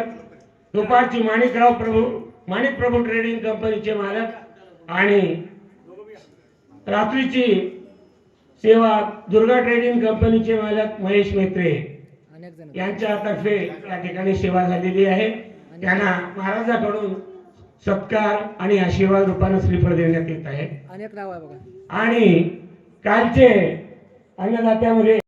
दुपारची माणिक प्रभू ट्रेडिंग कंपनीचे मालक आणि रात्रीची सेवा दुर्गा ट्रेडिंग कंपनीचे मालक महेश मेत्रे यांच्यातर्फे या ठिकाणी सेवा झालेली आहे. त्यांना महाराजाकडून सत्कार आणि आशीर्वाद रूपाने श्रीफळ देण्यात येत आहे. आणि कालचे अन्नदात्यामध्ये